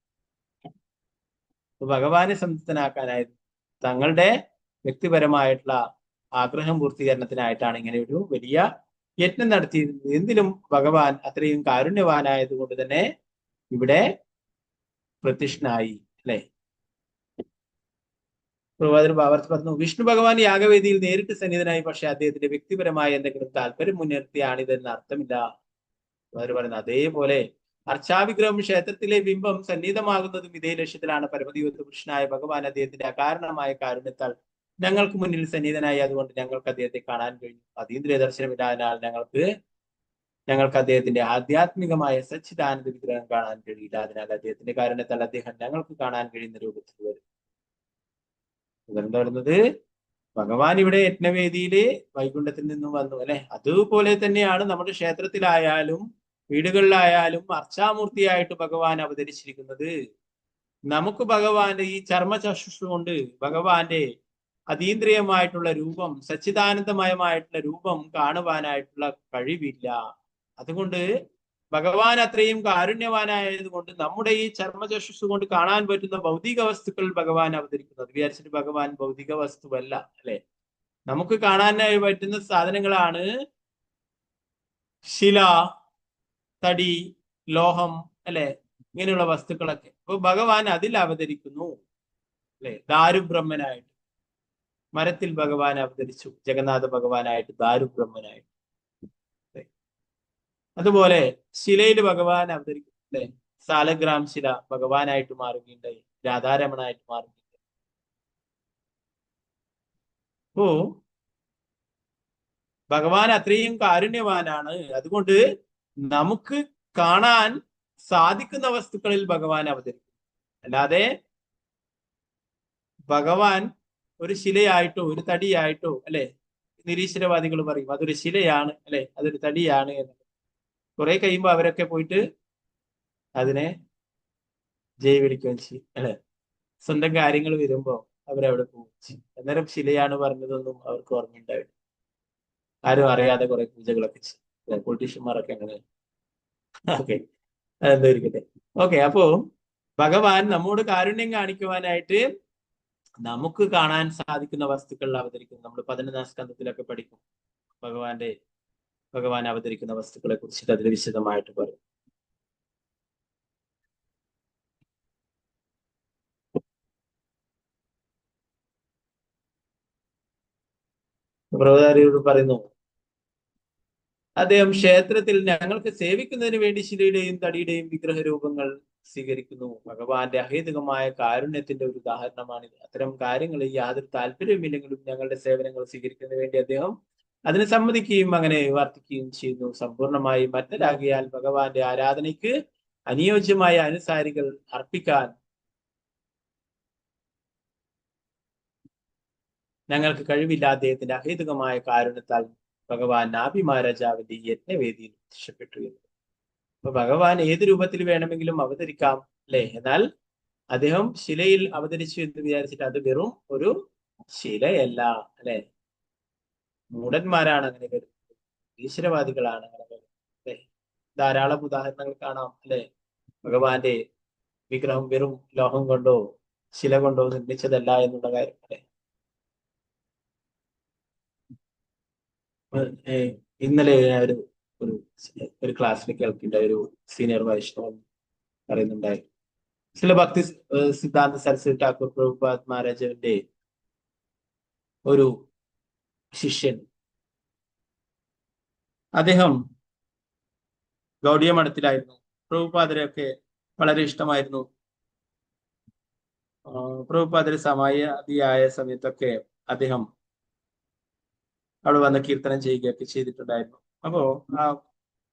ഭഗവാനെ സംതൃപ്തനാക്കാനായിരുന്നു തങ്ങളുടെ വ്യക്തിപരമായിട്ടുള്ള ആഗ്രഹം പൂർത്തീകരണത്തിനായിട്ടാണ് ഇങ്ങനെ ഒരു വലിയ യജ്ഞം നടത്തിയിരുന്നത്. എന്തിനും ഭഗവാൻ അത്രയും കാരുണ്യവാനായത് കൊണ്ട് തന്നെ ഇവിടെ പ്രത്യക്ഷനായി അല്ലെ. ഭാവർത്ത് പറഞ്ഞു, വിഷ്ണു ഭഗവാൻ യാഗവേദിയിൽ നേരിട്ട് സന്നിധനായി, പക്ഷെ അദ്ദേഹത്തിന്റെ വ്യക്തിപരമായ എന്തെങ്കിലും താല്പര്യം മുൻനിർത്തിയാണ് ഇതെന്ന് അർത്ഥമില്ല. അവർ പറയുന്നത് അതേപോലെ അർച്ചാവിഗ്രഹം ക്ഷേത്രത്തിലെ ബിംബം സന്നിധമാകുന്നതും ഇതേ ലക്ഷ്യത്തിലാണ്. പരമദൈവത്വ പുരുഷനായ ഭഗവാൻ അദ്ദേഹത്തിന്റെ അകാരണമായ കാരുണ്യത്താൽ ഞങ്ങൾക്ക് മുന്നിൽ സന്നിധനായി. അതുകൊണ്ട് ഞങ്ങൾക്ക് അദ്ദേഹത്തെ കാണാൻ കഴിഞ്ഞു. അതീന്ദ്രിയ ദർശനമില്ലാതിനാൽ ഞങ്ങൾക്ക് അദ്ദേഹത്തിന്റെ ആധ്യാത്മികമായ സച്ചിദാനന്ദ വിഗ്രഹം കാണാൻ കഴിയില്ല. അതിനാൽ അദ്ദേഹത്തിന്റെ കാരുണ്യത്താൽ അദ്ദേഹം ഞങ്ങൾക്ക് കാണാൻ കഴിയുന്ന രൂപത്തിൽ വരും. ഇതെന്താ പറയുന്നത്? ഭഗവാൻ ഇവിടെ യജ്ഞവേദിയില് വൈകുണ്ഠത്തിൽ നിന്നും വന്നു അല്ലെ. അതുപോലെ തന്നെയാണ് നമ്മുടെ ക്ഷേത്രത്തിലായാലും വീടുകളിലായാലും അർച്ചാമൂർത്തിയായിട്ട് ഭഗവാൻ അവതരിച്ചിരിക്കുന്നത്. നമുക്ക് ഭഗവാന്റെ ഈ ചർമ്മചക്ഷുഷ് കൊണ്ട് ഭഗവാന്റെ അതീന്ദ്രിയമായിട്ടുള്ള രൂപം, സച്ചിദാനന്ദമയമായിട്ടുള്ള രൂപം കാണുവാനായിട്ടുള്ള കഴിവില്ല. അതുകൊണ്ട് ഭഗവാൻ അത്രയും കാരുണ്യവാനായത് കൊണ്ട് നമ്മുടെ ഈ ചർമ്മചക്ഷുഷ് കൊണ്ട് കാണാൻ പറ്റുന്ന ഭൗതിക വസ്തുക്കൾ ഭഗവാൻ അവതരിക്കുന്നത്. വിചാരിച്ചിട്ട് ഭഗവാൻ ഭൗതിക വസ്തുവല്ല അല്ലെ. നമുക്ക് കാണാനായി പറ്റുന്ന സാധനങ്ങളാണ് ശില, തടി, ലോഹം അല്ലെ, ഇങ്ങനെയുള്ള വസ്തുക്കളൊക്കെ. അപ്പൊ ഭഗവാൻ അതിൽ അവതരിക്കുന്നു അല്ലെ. ദാരുബ്രഹ്മനായിട്ട് മരത്തിൽ ഭഗവാൻ അവതരിച്ചു, ജഗന്നാഥ ഭഗവാനായിട്ട് ദാരുബ്രഹ്മനായിട്ട്. അതുപോലെ ശിലയിൽ ഭഗവാൻ അവതരിക്കും അല്ലെ. സാലഗ്രാം ശില ഭഗവാനായിട്ട് മാറുകയുണ്ടായി, രാധാരമണായിട്ട് മാറുകയുണ്ടായി. അപ്പോ ഭഗവാൻ അത്രയും കാരുണ്യവാനാണ്. അതുകൊണ്ട് നമുക്ക് കാണാൻ സാധിക്കുന്ന വസ്തുക്കളിൽ ഭഗവാൻ അവതരിക്കും. അല്ലാതെ ഭഗവാൻ ഒരു ശിലയായിട്ടോ ഒരു തടിയായിട്ടോ അല്ലെ. നിരീശ്വരവാദികൾ പറയും അതൊരു ശിലയാണ് അല്ലെ, അതൊരു തടിയാണ് എന്ന്. കുറെ കഴിയുമ്പോൾ അവരൊക്കെ പോയിട്ട് അതിനെ ജൈവിളിക്കുകയും ചെയ്യും അല്ലെ. സ്വന്തം കാര്യങ്ങൾ വരുമ്പോ അവരവിടെ പോകും. അന്നേരം ശിലയാണ് പറഞ്ഞതൊന്നും അവർക്ക് ഓർമ്മയുണ്ടാവില്ല. ആരും അറിയാതെ കുറെ പൂജകളൊക്കെ ചെയ്യും. പൊളിറ്റീഷ്യന്മാരൊക്കെ അങ്ങനെ. ഓക്കെ, അതെന്തോ ഇരിക്കട്ടെ. ഓക്കെ, അപ്പോ ഭഗവാൻ നമ്മോട് കാരുണ്യം കാണിക്കുവാനായിട്ട് നമുക്ക് കാണാൻ സാധിക്കുന്ന വസ്തുക്കളിൽ അവതരിക്കുന്നു. നമ്മൾ 11ാം സ്കന്ധത്തിലൊക്കെ പഠിക്കും ഭഗവാൻ അവതരിക്കുന്ന വസ്തുക്കളെ കുറിച്ചിട്ട് അതിൽ വിശദമായിട്ട് പറയും. പ്രഭുധാരിയോട് പറയുന്നു, അദ്ദേഹം ക്ഷേത്രത്തിൽ ഞങ്ങൾക്ക് സേവിക്കുന്നതിന് വേണ്ടി ശിലയുടെയും തടിയുടെയും വിഗ്രഹ രൂപങ്ങൾ സ്വീകരിക്കുന്നു. ഭഗവാന്റെ അഹേതുകമായ കാരുണ്യത്തിന്റെ ഒരു ഉദാഹരണമാണിത്. അത്തരം കാര്യങ്ങളിൽ യാതൊരു താല്പര്യമില്ലെങ്കിലും ഞങ്ങളുടെ സേവനങ്ങൾ സ്വീകരിക്കുന്നതിന് വേണ്ടി അദ്ദേഹം അതിന് സമ്മതിക്കുകയും അങ്ങനെ വർത്തിക്കുകയും ചെയ്യുന്നു. സമ്പൂർണമായി മറ്റരാകിയാൽ ഭഗവാന്റെ ആരാധനയ്ക്ക് അനുയോജ്യമായ അനുസാരികൾ അർപ്പിക്കാൻ ഞങ്ങൾക്ക് കഴിവില്ല. അദ്ദേഹത്തിന്റെ അഹേതുകമായ കാരുണ്യത്താൽ ഭഗവാൻ നാഭി മഹാരാജാവിന്റെ യജ്ഞവേദിയിൽ പ്രത്യക്ഷപ്പെട്ടു എന്ന്. അപ്പൊ ഭഗവാൻ ഏത് രൂപത്തിൽ വേണമെങ്കിലും അവതരിക്കാം അല്ലെ. എന്നാൽ അദ്ദേഹം ശിലയിൽ അവതരിച്ചു എന്ന് വിചാരിച്ചിട്ട് അത് വെറും ഒരു ശിലയല്ല അല്ലെ. മൂഢന്മാരാണ് അങ്ങനെ കരുതുന്നത്, ഈശ്വരവാദികളാണ് അങ്ങനെ കരുതുന്നത് അല്ലെ. ധാരാളം ഉദാഹരണങ്ങൾ കാണാം അല്ലെ. ഭഗവാന്റെ വിഗ്രഹം വെറും ലോഹം കൊണ്ടോ ശില കൊണ്ടോ നിർമ്മിച്ചതല്ല എന്നുള്ള കാര്യം അല്ലെ. ഇന്നലെ ഒരു ഒരു ഒരു ക്ലാസ്സിൽ കേൾക്കേണ്ട ഒരു സീനിയർ വൈഷ്ണവൻ പറയുന്നുണ്ടായി, ചില ഭക്തി സിദ്ധാന്ത സരസ്വതി ഠാക്കൂർ പ്രഭുപാദ് മഹാരാജന്റെ ഒരു ശിഷ്യൻ, അദ്ദേഹം ഗൗഡിയ മഠത്തിലായിരുന്നു. പ്രഭുപാദരെയൊക്കെ വളരെ ഇഷ്ടമായിരുന്നു. പ്രഭുപാദര് സമാധിയായ സമയത്തൊക്കെ അദ്ദേഹം അവിടെ വന്ന് കീർത്തനം ചെയ്യുകയൊക്കെ ചെയ്തിട്ടുണ്ടായിരുന്നു. അപ്പോ ആ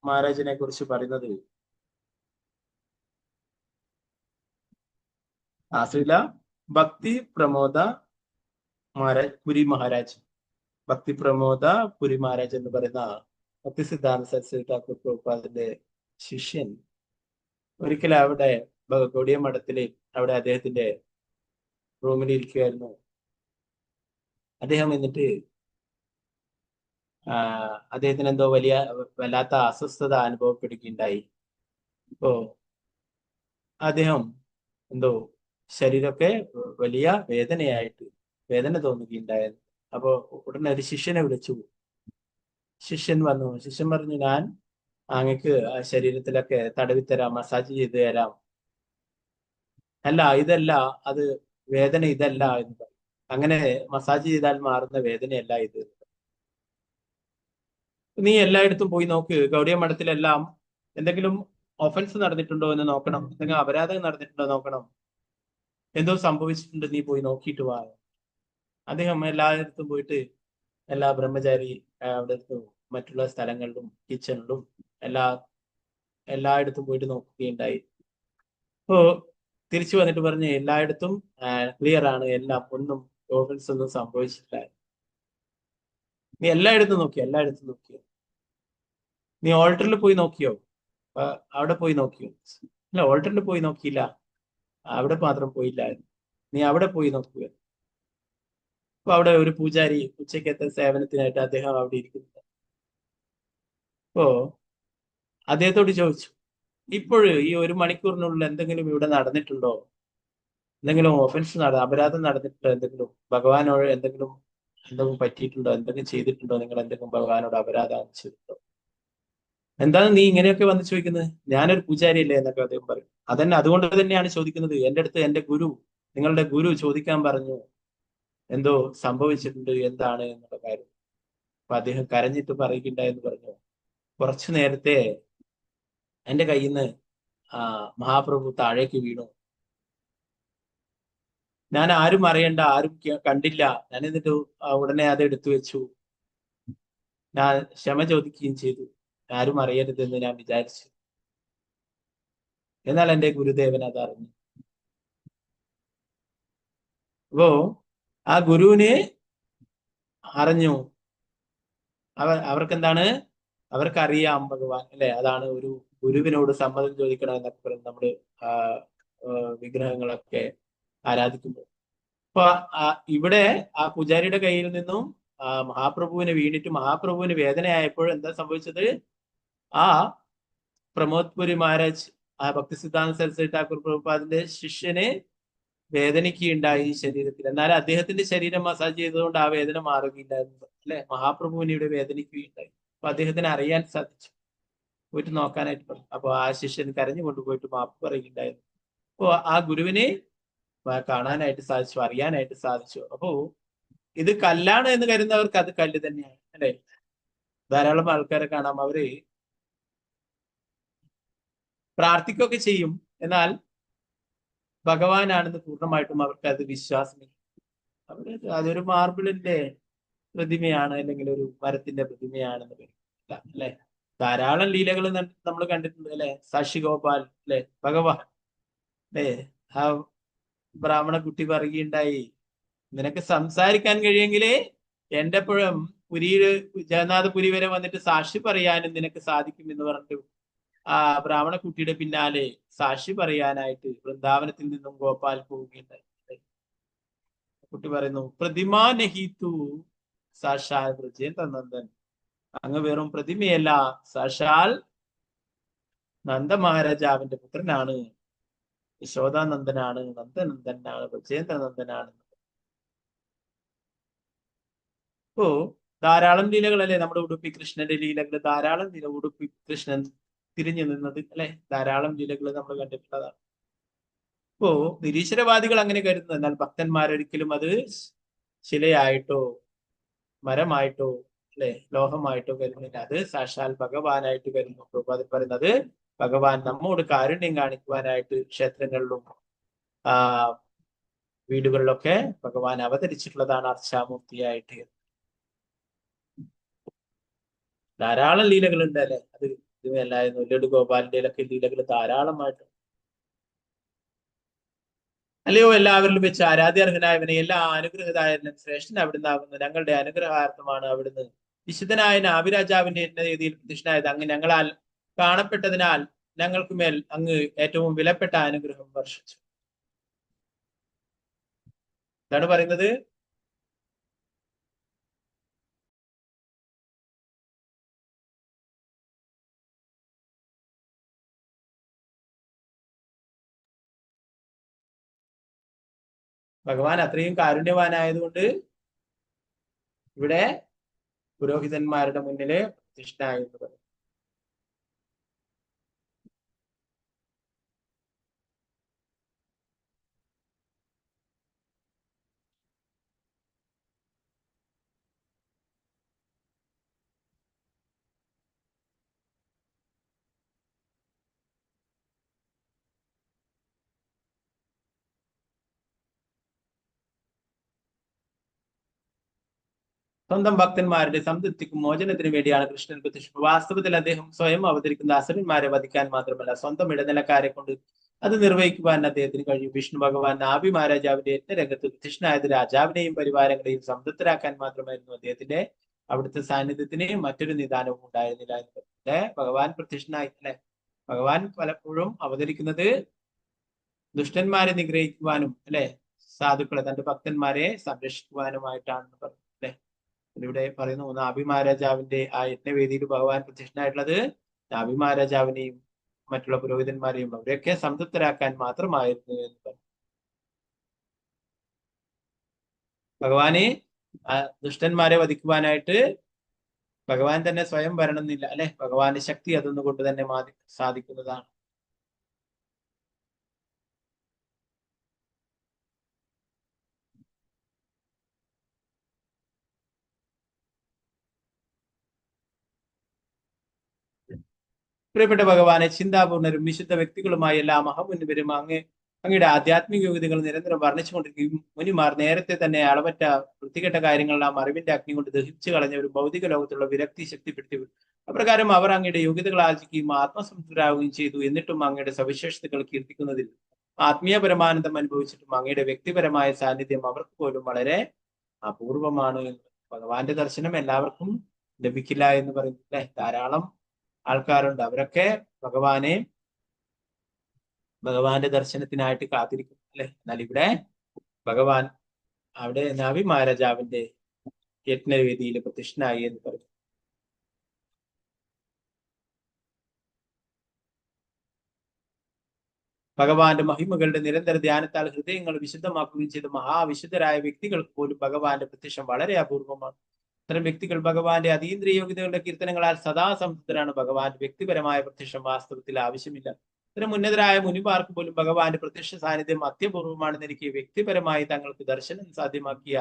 മഹാരാജിനെ കുറിച്ച് പറയുന്നത്, ആശ്രീല ഭക്തി പ്രമോദ മഹാരാജ് പുരി മഹാരാജ്, ഭക്തി പ്രമോദ പുരി മഹാരാജ് എന്ന് പറയുന്ന ഭക്തി സിദ്ധാന്ത സരസ്വതി ഠാക്കൂർ പ്രഭുപാദിന്റെ ശിഷ്യൻ ഒരിക്കൽ അവിടെ ഗൗഡിയ മഠത്തില് അവിടെ അദ്ദേഹത്തിന്റെ റൂമിൽ ഇരിക്കുകയായിരുന്നു. അദ്ദേഹം എന്നിട്ട് അദ്ദേഹത്തിന് എന്തോ വല്ലാത്ത അസ്വസ്ഥത അനുഭവപ്പെടുകയുണ്ടായി. അപ്പോ അദ്ദേഹം എന്തോ ശരീരമൊക്കെ വലിയ വേദന തോന്നുകയുണ്ടായിരുന്നു. അപ്പോ ഉടനെ ഒരു ശിഷ്യനെ വിളിച്ചു. ശിഷ്യൻ വന്നു. ശിഷ്യൻ പറഞ്ഞു, ഞാൻ അങ്ങക്ക് ആ ശരീരത്തിലൊക്കെ തടവിത്തരാം, മസാജ് ചെയ്തു തരാം. അല്ല, ഇതല്ല, അത് വേദന ഇതല്ല എന്ന് പറയും. അങ്ങനെ മസാജ് ചെയ്താൽ മാറുന്ന വേദനയല്ല ഇത്. നീ എല്ലായിടത്തും പോയി നോക്ക്, ഗൗഡിയ മഠത്തിലെല്ലാം എന്തെങ്കിലും ഒഫൻസ് നടന്നിട്ടുണ്ടോ എന്ന് നോക്കണം, എന്തെങ്കിലും അപരാധം നടന്നിട്ടുണ്ടോ നോക്കണം, എന്തോ സംഭവിച്ചിട്ടുണ്ട്, നീ പോയി നോക്കിയിട്ട് വാ. അദ്ദേഹം എല്ലായിടത്തും പോയിട്ട് എല്ലാ ബ്രഹ്മചാരി അവിടുത്തെ മറ്റുള്ള സ്ഥലങ്ങളിലും കിച്ചണിലും എല്ലായിടത്തും പോയിട്ട് നോക്കുകയുണ്ടായി. അപ്പോ തിരിച്ചു വന്നിട്ട് പറഞ്ഞ്, എല്ലായിടത്തും ക്ലിയർ ആണ്, എല്ലാം ഒന്നും ഓഫൻസ് ഒന്നും സംഭവിച്ചിട്ടില്ല. നീ എല്ലായിടത്തും നോക്കിയോ? നീ ഓൾട്ടറിൽ പോയി നോക്കിയോ? അവിടെ പോയി നോക്കിയോ? ഇല്ല, ഓൾട്ടറിൽ പോയി നോക്കിയില്ല, അവിടെ മാത്രം പോയില്ല. നീ അവിടെ പോയി നോക്കുക. അപ്പൊ അവിടെ ഒരു പൂജാരി ഉച്ചക്കത്തെ സേവനത്തിനായിട്ട് അദ്ദേഹം അവിടെ ഇരിക്കുന്നുണ്ട്. അപ്പോ അദ്ദേഹത്തോട് ചോദിച്ചു, ഇപ്പോഴും ഈ 1 മണിക്കൂറിനുള്ളിൽ എന്തെങ്കിലും ഇവിടെ നടന്നിട്ടുണ്ടോ? എന്തെങ്കിലും ഒഫൻസ് അപരാധം നടന്നിട്ടുണ്ടോ? എന്തെങ്കിലും ഭഗവാനോട് എന്തെങ്കിലും പറ്റിയിട്ടുണ്ടോ? എന്തെങ്കിലും ചെയ്തിട്ടുണ്ടോ? നിങ്ങൾ എന്തെങ്കിലും ഭഗവാനോട് അപരാധം ചെയ്തിട്ടുണ്ടോ? എന്താണ് നീ ഇങ്ങനെയൊക്കെ വന്ന് ചോദിക്കുന്നത്? ഞാനൊരു പൂജാരിയല്ലേ എന്നൊക്കെ അദ്ദേഹം പറയും. അതുകൊണ്ട് തന്നെയാണ് ചോദിക്കുന്നത്. എൻ്റെ അടുത്ത് എൻ്റെ നിങ്ങളുടെ ഗുരു ചോദിക്കാൻ പറഞ്ഞു, എന്തോ സംഭവിച്ചിട്ടുണ്ട്, എന്താണ് എന്നുള്ള കാര്യം. അപ്പൊ അദ്ദേഹം കരഞ്ഞിട്ട് പറയുകയുണ്ടായെന്ന് പറഞ്ഞു, കുറച്ചു നേരത്തെ എൻ്റെ കയ്യിൽ നിന്ന് മഹാപ്രഭു താഴേക്ക് വീണു. ഞാൻ ആരും അറിയണ്ട, ആരും കണ്ടില്ല. ഞാൻ എന്നിട്ട് ഉടനെ അത് എടുത്തു വെച്ചു. ഞാൻ ക്ഷമ ചോദിക്കുകയും ചെയ്തു. ആരും അറിയരുതെന്ന് ഞാൻ വിചാരിച്ചു. എന്നാൽ എൻ്റെ ഗുരുദേവൻ അത് അറിഞ്ഞു. അപ്പോ ആ ഗുരുവിനെ അറിഞ്ഞു. അവർക്കറിയാം ഭഗവാൻ, അല്ലെ? അതാണ് ഒരു ഗുരുവിനോട് സമ്മതം ചോദിക്കണം എന്നൊക്കെ പറയുന്നത് നമ്മള് വിഗ്രഹങ്ങളൊക്കെ ആരാധിക്കുമ്പോൾ. അപ്പൊ ഇവിടെ ആ പൂജാരിയുടെ കയ്യിൽ നിന്നും മഹാപ്രഭുവിനെ വീണിട്ട് മഹാപ്രഭുവിന് വേദനയായപ്പോൾ എന്താ സംഭവിച്ചത്? ആ പ്രമോദ് പുരി മഹാരാജ്, ആ ഭക്തി സിദ്ധാന്ത സരസ്വതി ഠാക്കൂർ പ്രഭുപാദിന്റെ ശിഷ്യനെ വേദനിക്കുകയുണ്ടായി ശരീരത്തിൽ. എന്നാൽ അദ്ദേഹത്തിന്റെ ശരീരം മസാജ് ചെയ്തതുകൊണ്ട് ആ വേദന മാറുകയുണ്ടായിരുന്നു, അല്ലെ? മഹാപ്രഭുവിനെ ഇവിടെ വേദനിക്കുകയുണ്ടായി. അപ്പൊ അദ്ദേഹത്തിന് അറിയാൻ സാധിച്ചു, പോയിട്ട് നോക്കാനായിട്ട് പറഞ്ഞു. അപ്പൊ ആ ശിഷ്യൻ കരഞ്ഞു കൊണ്ടുപോയിട്ട് മാപ്പ് പറയുകയുണ്ടായിരുന്നു. അപ്പോ ആ ഗുരുവിനെ കാണാനായിട്ട് സാധിച്ചു, അറിയാനായിട്ട് സാധിച്ചു. അപ്പോ ഇത് കല്ലാണ് എന്ന് കരുതുന്നവർക്ക് അത് കല്ല് തന്നെയാണ്, അല്ലെ? ധാരാളം ആൾക്കാരെ കാണാം, അവര് പ്രാർത്ഥിക്കുകയൊക്കെ ചെയ്യും, എന്നാൽ ഭഗവാനാണെന്ന് പൂർണ്ണമായിട്ടും അവർക്ക് അത് വിശ്വാസമില്ല. അതൊരു മാർബിളിന്റെ പ്രതിമയാണ്, അല്ലെങ്കിൽ ഒരു മരത്തിന്റെ പ്രതിമയാണെന്ന് പറയില്ല, അല്ലെ? ധാരാളം ലീലകൾ നമ്മൾ കണ്ടിട്ടുണ്ട്, അല്ലെ? സാക്ഷി ഗോപാൽ, അല്ലെ? ഭഗവാൻ, അല്ലെ? ആ ബ്രാഹ്മണ കുട്ടി പറയുകയുണ്ടായി, നിനക്ക് സംസാരിക്കാൻ കഴിയെങ്കിലേ എന്റെ പുഴം ജഗന്നാഥപുരി വരെ വന്നിട്ട് സാക്ഷി പറയാനും നിനക്ക് സാധിക്കും എന്ന് പറഞ്ഞിട്ട് ആ ബ്രാഹ്മണ കുട്ടിയുടെ പിന്നാലെ സാക്ഷി പറയാനായിട്ട് വൃന്ദാവനത്തിൽ നിന്നും ഗോപാൽ പോവുകയുണ്ടായി. കുട്ടി പറയുന്നു, പ്രതിമാ നഹീതു സാക്ഷാൽ ബ്രജേന്ദ്രനന്ദൻ, അങ്ങ് വെറും പ്രതിമയല്ല, സാക്ഷാൽ നന്ദ മഹാരാജാവിന്റെ പുത്രനാണ്, യശോദാനന്ദനാണ്, നന്ദനന്ദനാണ്, ബ്രജേന്ദ്രനന്ദനാണ്. അപ്പോ ധാരാളം ലീലകളല്ലേ നമ്മുടെ ഉടുപ്പി കൃഷ്ണന്റെ ലീലകൾ, ധാരാളം ലീല ഉടുപ്പി കൃഷ്ണൻ തിരിഞ്ഞു നിന്നത് അല്ലെ, ധാരാളം ലീലകൾ നമ്മൾ കണ്ടിട്ടുള്ളതാണ്. ഇപ്പോ നിരീശ്വരവാദികൾ അങ്ങനെ കരുതുന്നു. എന്നാൽ ഭക്തന്മാരൊരിക്കലും അത് ശിലയായിട്ടോ മരമായിട്ടോ അല്ലെ ലോഹമായിട്ടോ കരുതുന്നില്ല. അത് സാക്ഷാൽ ഭഗവാനായിട്ട് കരുതുന്നു. അത് പറയുന്നത് ഭഗവാൻ നമ്മോട് കാരുണ്യം കാണിക്കുവാനായിട്ട് ക്ഷേത്രങ്ങളിലും വീടുകളിലൊക്കെ ഭഗവാൻ അവതരിച്ചിട്ടുള്ളതാണ് അർച്ചാമൂർത്തിയായിട്ട്. ധാരാളം ലീലകളുണ്ട് അല്ലെ, അത് ഇതുമല്ലായിരുന്നു. ലഡു ഗോപാലിന്റെ ഒക്കെ ലീലകൾ ധാരാളമായിട്ട്. അല്ലയോ എല്ലാവരിലും വെച്ച് ആരാധ്യാർഹനായവനെ എല്ലാ അനുഗ്രഹദായനും ശ്രേഷ്ഠൻ അവിടുന്ന് ആകുന്നു. ഞങ്ങളുടെ അനുഗ്രഹാർത്ഥമാണ് അവിടുന്ന് വിശുദ്ധനായ നാഭിരാജാവിന്റെ രീതിയിൽ പ്രതിഷ്ഠനായത്. അങ്ങ് ഞങ്ങളാൽ കാണപ്പെട്ടതിനാൽ ഞങ്ങൾക്ക് മേൽ അങ്ങ് ഏറ്റവും വിലപ്പെട്ട അനുഗ്രഹം വർഷിച്ചു. എന്താണ് പറയുന്നത്? ഭഗവാൻ അത്രയും കാരുണ്യവാനായതുകൊണ്ട് ഇവിടെ പുരോഹിതന്മാരുടെ മുന്നില് പ്രതിഷ്ഠനായി എന്ന് പറയും. സ്വന്തം ഭക്തന്മാരുടെ സംതൃപ്തിക്കും മോചനത്തിനും വേണ്ടിയാണ് കൃഷ്ണൻ പ്രത്യക്ഷപ്പെട്ടത്. വാസ്തവത്തിൽ അദ്ദേഹം സ്വയം അവതരിക്കുന്ന അസുരന്മാരെ വധിക്കാൻ മാത്രമല്ല സ്വന്തം ഇടനിലക്കാരെ കൊണ്ട് അത് നിർവഹിക്കുവാൻ അദ്ദേഹത്തിന് കഴിയും. വിഷ്ണു ഭഗവാൻ നാഭി മഹാരാജാവിന്റെ യജ്ഞരംഗത്ത് പ്രത്യക്ഷനായത് രാജാവിനെയും പരിവാരങ്ങളെയും സംതൃപ്തരാക്കാൻ മാത്രമായിരുന്നു. അദ്ദേഹത്തിന്റെ അവിടുത്തെ സാന്നിധ്യത്തിന് മറ്റൊരു നിദാനവും ഉണ്ടായിരുന്നില്ല എന്ന് ഭഗവാൻ പ്രത്യക്ഷനായി അല്ലെ. ഭഗവാൻ പലപ്പോഴും അവതരിക്കുന്നത് ദുഷ്ടന്മാരെ നിഗ്രഹിക്കുവാനും അല്ലെ സാധുക്കളെ തന്റെ ഭക്തന്മാരെ സംരക്ഷിക്കുവാനുമായിട്ടാണെന്ന് പറഞ്ഞു അല്ലെ. ഇവിടെ പറയുന്നു നാഭി മഹാരാജാവിന്റെ ആ യജ്ഞവേദിയിൽ ഭഗവാൻ പ്രത്യക്ഷനായിട്ടുള്ളത് നാഭി മഹാരാജാവിനെയും മറ്റുള്ള പുരോഹിതന്മാരെയും അവരെയൊക്കെ സംതൃപ്തരാക്കാൻ മാത്രമായിരുന്നു എന്ന് പറഞ്ഞു. ഭഗവാനെ ദുഷ്ടന്മാരെ വധിക്കുവാനായിട്ട് ഭഗവാൻ തന്നെ സ്വയം വരണമെന്നില്ല അല്ലെ. ഭഗവാന്റെ ശക്തി അതൊന്നുകൊണ്ട് തന്നെ സാധിക്കുന്നതാണ്. പ്രിയപ്പെട്ട ഭഗവാനെ, ചിന്താപൂർണരും വിശുദ്ധ വ്യക്തികളുമായി എല്ലാ മഹാമുനിവരും അങ്ങയുടെ ആധ്യാത്മിക യോഗ്യതകൾ നിരന്തരം വർണ്ണിച്ചുകൊണ്ടിരിക്കും. മുനിമാർ നേരത്തെ തന്നെ അളവറ്റ വൃത്തികെട്ട കാര്യങ്ങളെല്ലാം അറിവിന്റെ അഗ്നി കൊണ്ട് ദഹിച്ചു കളഞ്ഞവരും ഭൗതിക ലോകത്തുള്ള വിരക്തി ശക്തിപ്പെടുത്തി. അപ്രകാരം അവർ അങ്ങയുടെ യോഗ്യതകൾ ആർജിക്കുകയും ആത്മസംതൃപ്തരാകുകയും ചെയ്തു. എന്നിട്ടും അങ്ങയുടെ സവിശേഷതകൾ കീർത്തിക്കുന്നതിൽ ആത്മീയ പരമാനന്ദം അനുഭവിച്ചിട്ടും അങ്ങയുടെ വ്യക്തിപരമായ സാന്നിധ്യം അവർക്ക് പോലും വളരെ അപൂർവമാണ്. ഭഗവാന്റെ ദർശനം എല്ലാവർക്കും ലഭിക്കില്ല എന്ന് പറയുന്നു അല്ലെ. ധാരാളം ആൾക്കാരുണ്ട്, അവരൊക്കെ ഭഗവാന്റെ ദർശനത്തിനായിട്ട് കാത്തിരിക്കും അല്ലെ. എന്നാൽ ഇവിടെ ഭഗവാൻ അവിടെ നാഭി മഹാരാജാവിന്റെ യജ്ഞവേദിയിൽ പ്രത്യക്ഷനായി എന്ന് പറഞ്ഞു. ഭഗവാന്റെ മഹിമകളുടെ നിരന്തര ധ്യാനത്താൽ ഹൃദയങ്ങൾ വിശുദ്ധമാക്കുകയും ചെയ്ത മഹാവിശുദ്ധരായ വ്യക്തികൾക്ക് പോലും ഭഗവാന്റെ പ്രത്യക്ഷം വളരെ അപൂർവമാണ്. അത്തരം വ്യക്തികൾ ഭഗവാന്റെ അതീന്ദ്രിയ യോഗ്യതകളുടെ കീർത്തനങ്ങളാൽ സദാ സംതൃപ്തരാണ്. ഭഗവാന്റെ വ്യക്തിപരമായ പ്രത്യക്ഷം വാസ്തവത്തിൽ ആവശ്യമില്ല. ഇത്തരം ഉന്നതരായ മുനിമാർക്ക് പോലും ഭഗവാന്റെ പ്രത്യക്ഷ സാന്നിധ്യം അത്യപൂർവമാണെന്ന് എനിക്ക് വ്യക്തിപരമായി തങ്ങൾക്ക് ദർശനം സാധ്യമാക്കിയ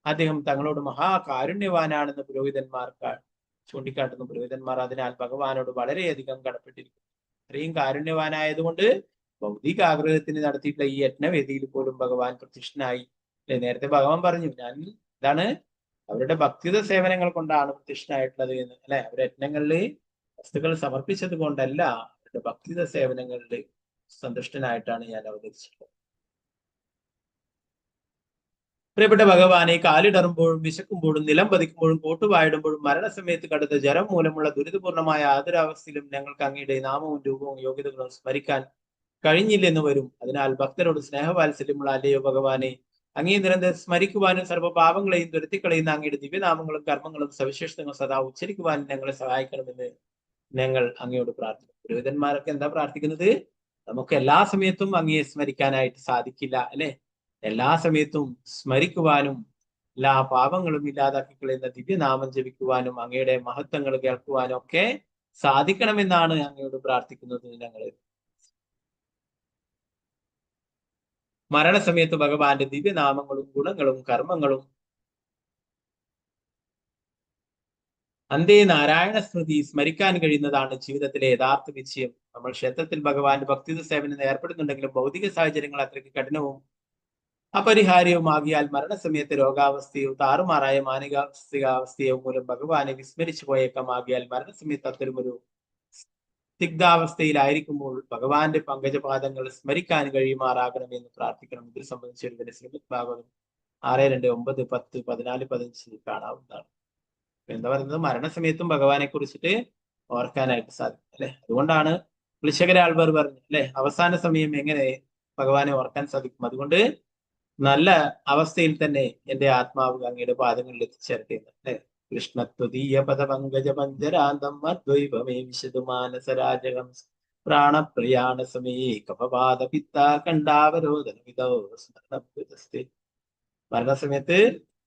അദ്ദേഹം തങ്ങളോട് മഹാകാരുണ്യവാനാണെന്ന് പുരോഹിതന്മാർക്ക് ചൂണ്ടിക്കാട്ടുന്നു. പുരോഹിതന്മാർ അതിനാൽ ഭഗവാനോട് വളരെയധികം കടപ്പെട്ടിരിക്കുന്നു. അത്രയും കാരുണ്യവാനായതുകൊണ്ട് ഭൗതിക ആഗ്രഹത്തിന് നടത്തിയിട്ടുള്ള ഈ യജ്ഞവേദിയിൽ പോലും ഭഗവാൻ പ്രത്യക്ഷനായി അല്ലെ. നേരത്തെ ഭഗവാൻ പറഞ്ഞു ഞാൻ ഇതാണ് അവരുടെ ഭക്തിത സേവനങ്ങൾ കൊണ്ടാണ് പ്രത്യക്ഷനായിട്ടുള്ളത് എന്ന് അല്ലെ. അവരുടെ യജ്ഞങ്ങളിൽ വസ്തുക്കൾ സമർപ്പിച്ചത് കൊണ്ടല്ല, അവരുടെ ഭക്തിത സേവനങ്ങളിൽ സന്തുഷ്ടനായിട്ടാണ് ഞാൻ അവതരിച്ചിട്ടുള്ളത്. പ്രിയപ്പെട്ട ഭഗവാനെ, കാലിടറുമ്പോഴും വിശക്കുമ്പോഴും നിലം പതിക്കുമ്പോഴും കോട്ടുവായിടുമ്പോഴും മരണസമയത്ത് കടുത്ത ജലം മൂലമുള്ള ദുരിതപൂർണമായ ആതുരാവസ്ഥയിലും ഞങ്ങൾക്ക് അങ്ങയുടെ നാമവും രൂപവും യോഗ്യതകളും സ്മരിക്കാൻ കഴിഞ്ഞില്ലെന്ന് വരും. അതിനാൽ ഭക്തരോട് സ്നേഹവാത്സല്യമുള്ള അല്ലയോ ഭഗവാനെ, അങ്ങേ നിരന്തരം സ്മരിക്കുവാനും സർവ്വപാപങ്ങളെയും തുരത്തിക്കളയുന്ന അങ്ങയുടെ ദിവ്യനാമങ്ങളും കർമ്മങ്ങളും സവിശേഷതകളും സദാ ഉച്ചരിക്കുവാനും ഞങ്ങളെ സഹായിക്കണമെന്ന് ഞങ്ങൾ അങ്ങയോട് പ്രാർത്ഥിക്കുന്നു. പുരോഹിതന്മാരൊക്കെ എന്താ പ്രാർത്ഥിക്കുന്നത്? നമുക്ക് എല്ലാ സമയത്തും അങ്ങയെ സ്മരിക്കാനായിട്ട് സാധിക്കില്ല അല്ലെ. എല്ലാ സമയത്തും സ്മരിക്കുവാനും എല്ലാ പാപങ്ങളും ഇല്ലാതാക്കി കളയുന്ന ദിവ്യനാമം ജപിക്കുവാനും അങ്ങയുടെ മഹത്വങ്ങൾ കേൾക്കുവാനും ഒക്കെ സാധിക്കണമെന്നാണ് അങ്ങയോട് പ്രാർത്ഥിക്കുന്നത്. ഞങ്ങൾ മരണസമയത്ത് ഭഗവാന്റെ ദിവ്യനാമങ്ങളും ഗുണങ്ങളും കർമ്മങ്ങളും അന്തേ നാരായണ സ്മൃതി സ്മരിക്കാൻ കഴിയുന്നതാണ് ജീവിതത്തിലെ യഥാർത്ഥ വിജയം. നമ്മൾ ക്ഷേത്രത്തിൽ ഭഗവാന്റെ ഭക്തി സേവനം ഏർപ്പെടുന്നുണ്ടെങ്കിലും ഭൗതിക സാഹചര്യങ്ങൾ അത്രയ്ക്ക് കഠിനവും അപരിഹാര്യവുമാകിയാൽ മരണസമയത്ത് രോഗാവസ്ഥയോ താറുമാറായ മാനസികാവസ്ഥയോ മൂലം ഭഗവാനെ വിസ്മരിച്ചു പോയേക്കാമാകിയാൽ മരണസമയത്ത് അത്തരമൊരു സ്നിഗ്ധാവസ്ഥയിലായിരിക്കുമ്പോൾ ഭഗവാന്റെ പങ്കജപാദങ്ങൾ സ്മരിക്കാൻ കഴിയുമാറാകണമെന്ന് പ്രാർത്ഥിക്കണം. ഇതിൽ സംബന്ധിച്ചൊരു ശ്രീമദ് ഭാഗവതം 6, 2, 9, 10, 14, 15 കാണാവുന്നതാണ്. എന്താ പറയുന്നത്, മരണസമയത്തും ഭഗവാനെ കുറിച്ചിട്ട് ഓർക്കാനായിട്ട് സാധിക്കും അല്ലെ. അതുകൊണ്ടാണ് ക്ലിശകരാൾവർ പറഞ്ഞു അല്ലെ, അവസാന സമയം എങ്ങനെ ഭഗവാനെ ഓർക്കാൻ സാധിക്കും. അതുകൊണ്ട് നല്ല അവസ്ഥയിൽ തന്നെ എന്റെ ആത്മാവ് അങ്ങയുടെ പാദങ്ങളിൽ എത്തിച്ചേരട്ടെ അല്ലെ. കൃഷ്ണത്വതീയ പദപങ്കജ പഞ്ചരാന്തം അദ്വൈവമേ വിശദു മാനസരാജകം പ്രാണപ്രയാണ സമയേ കപപാദ പിത്ത കണ്ടാവരോധന വിധോ സ്മരണസ്തി. മരണസമയത്ത്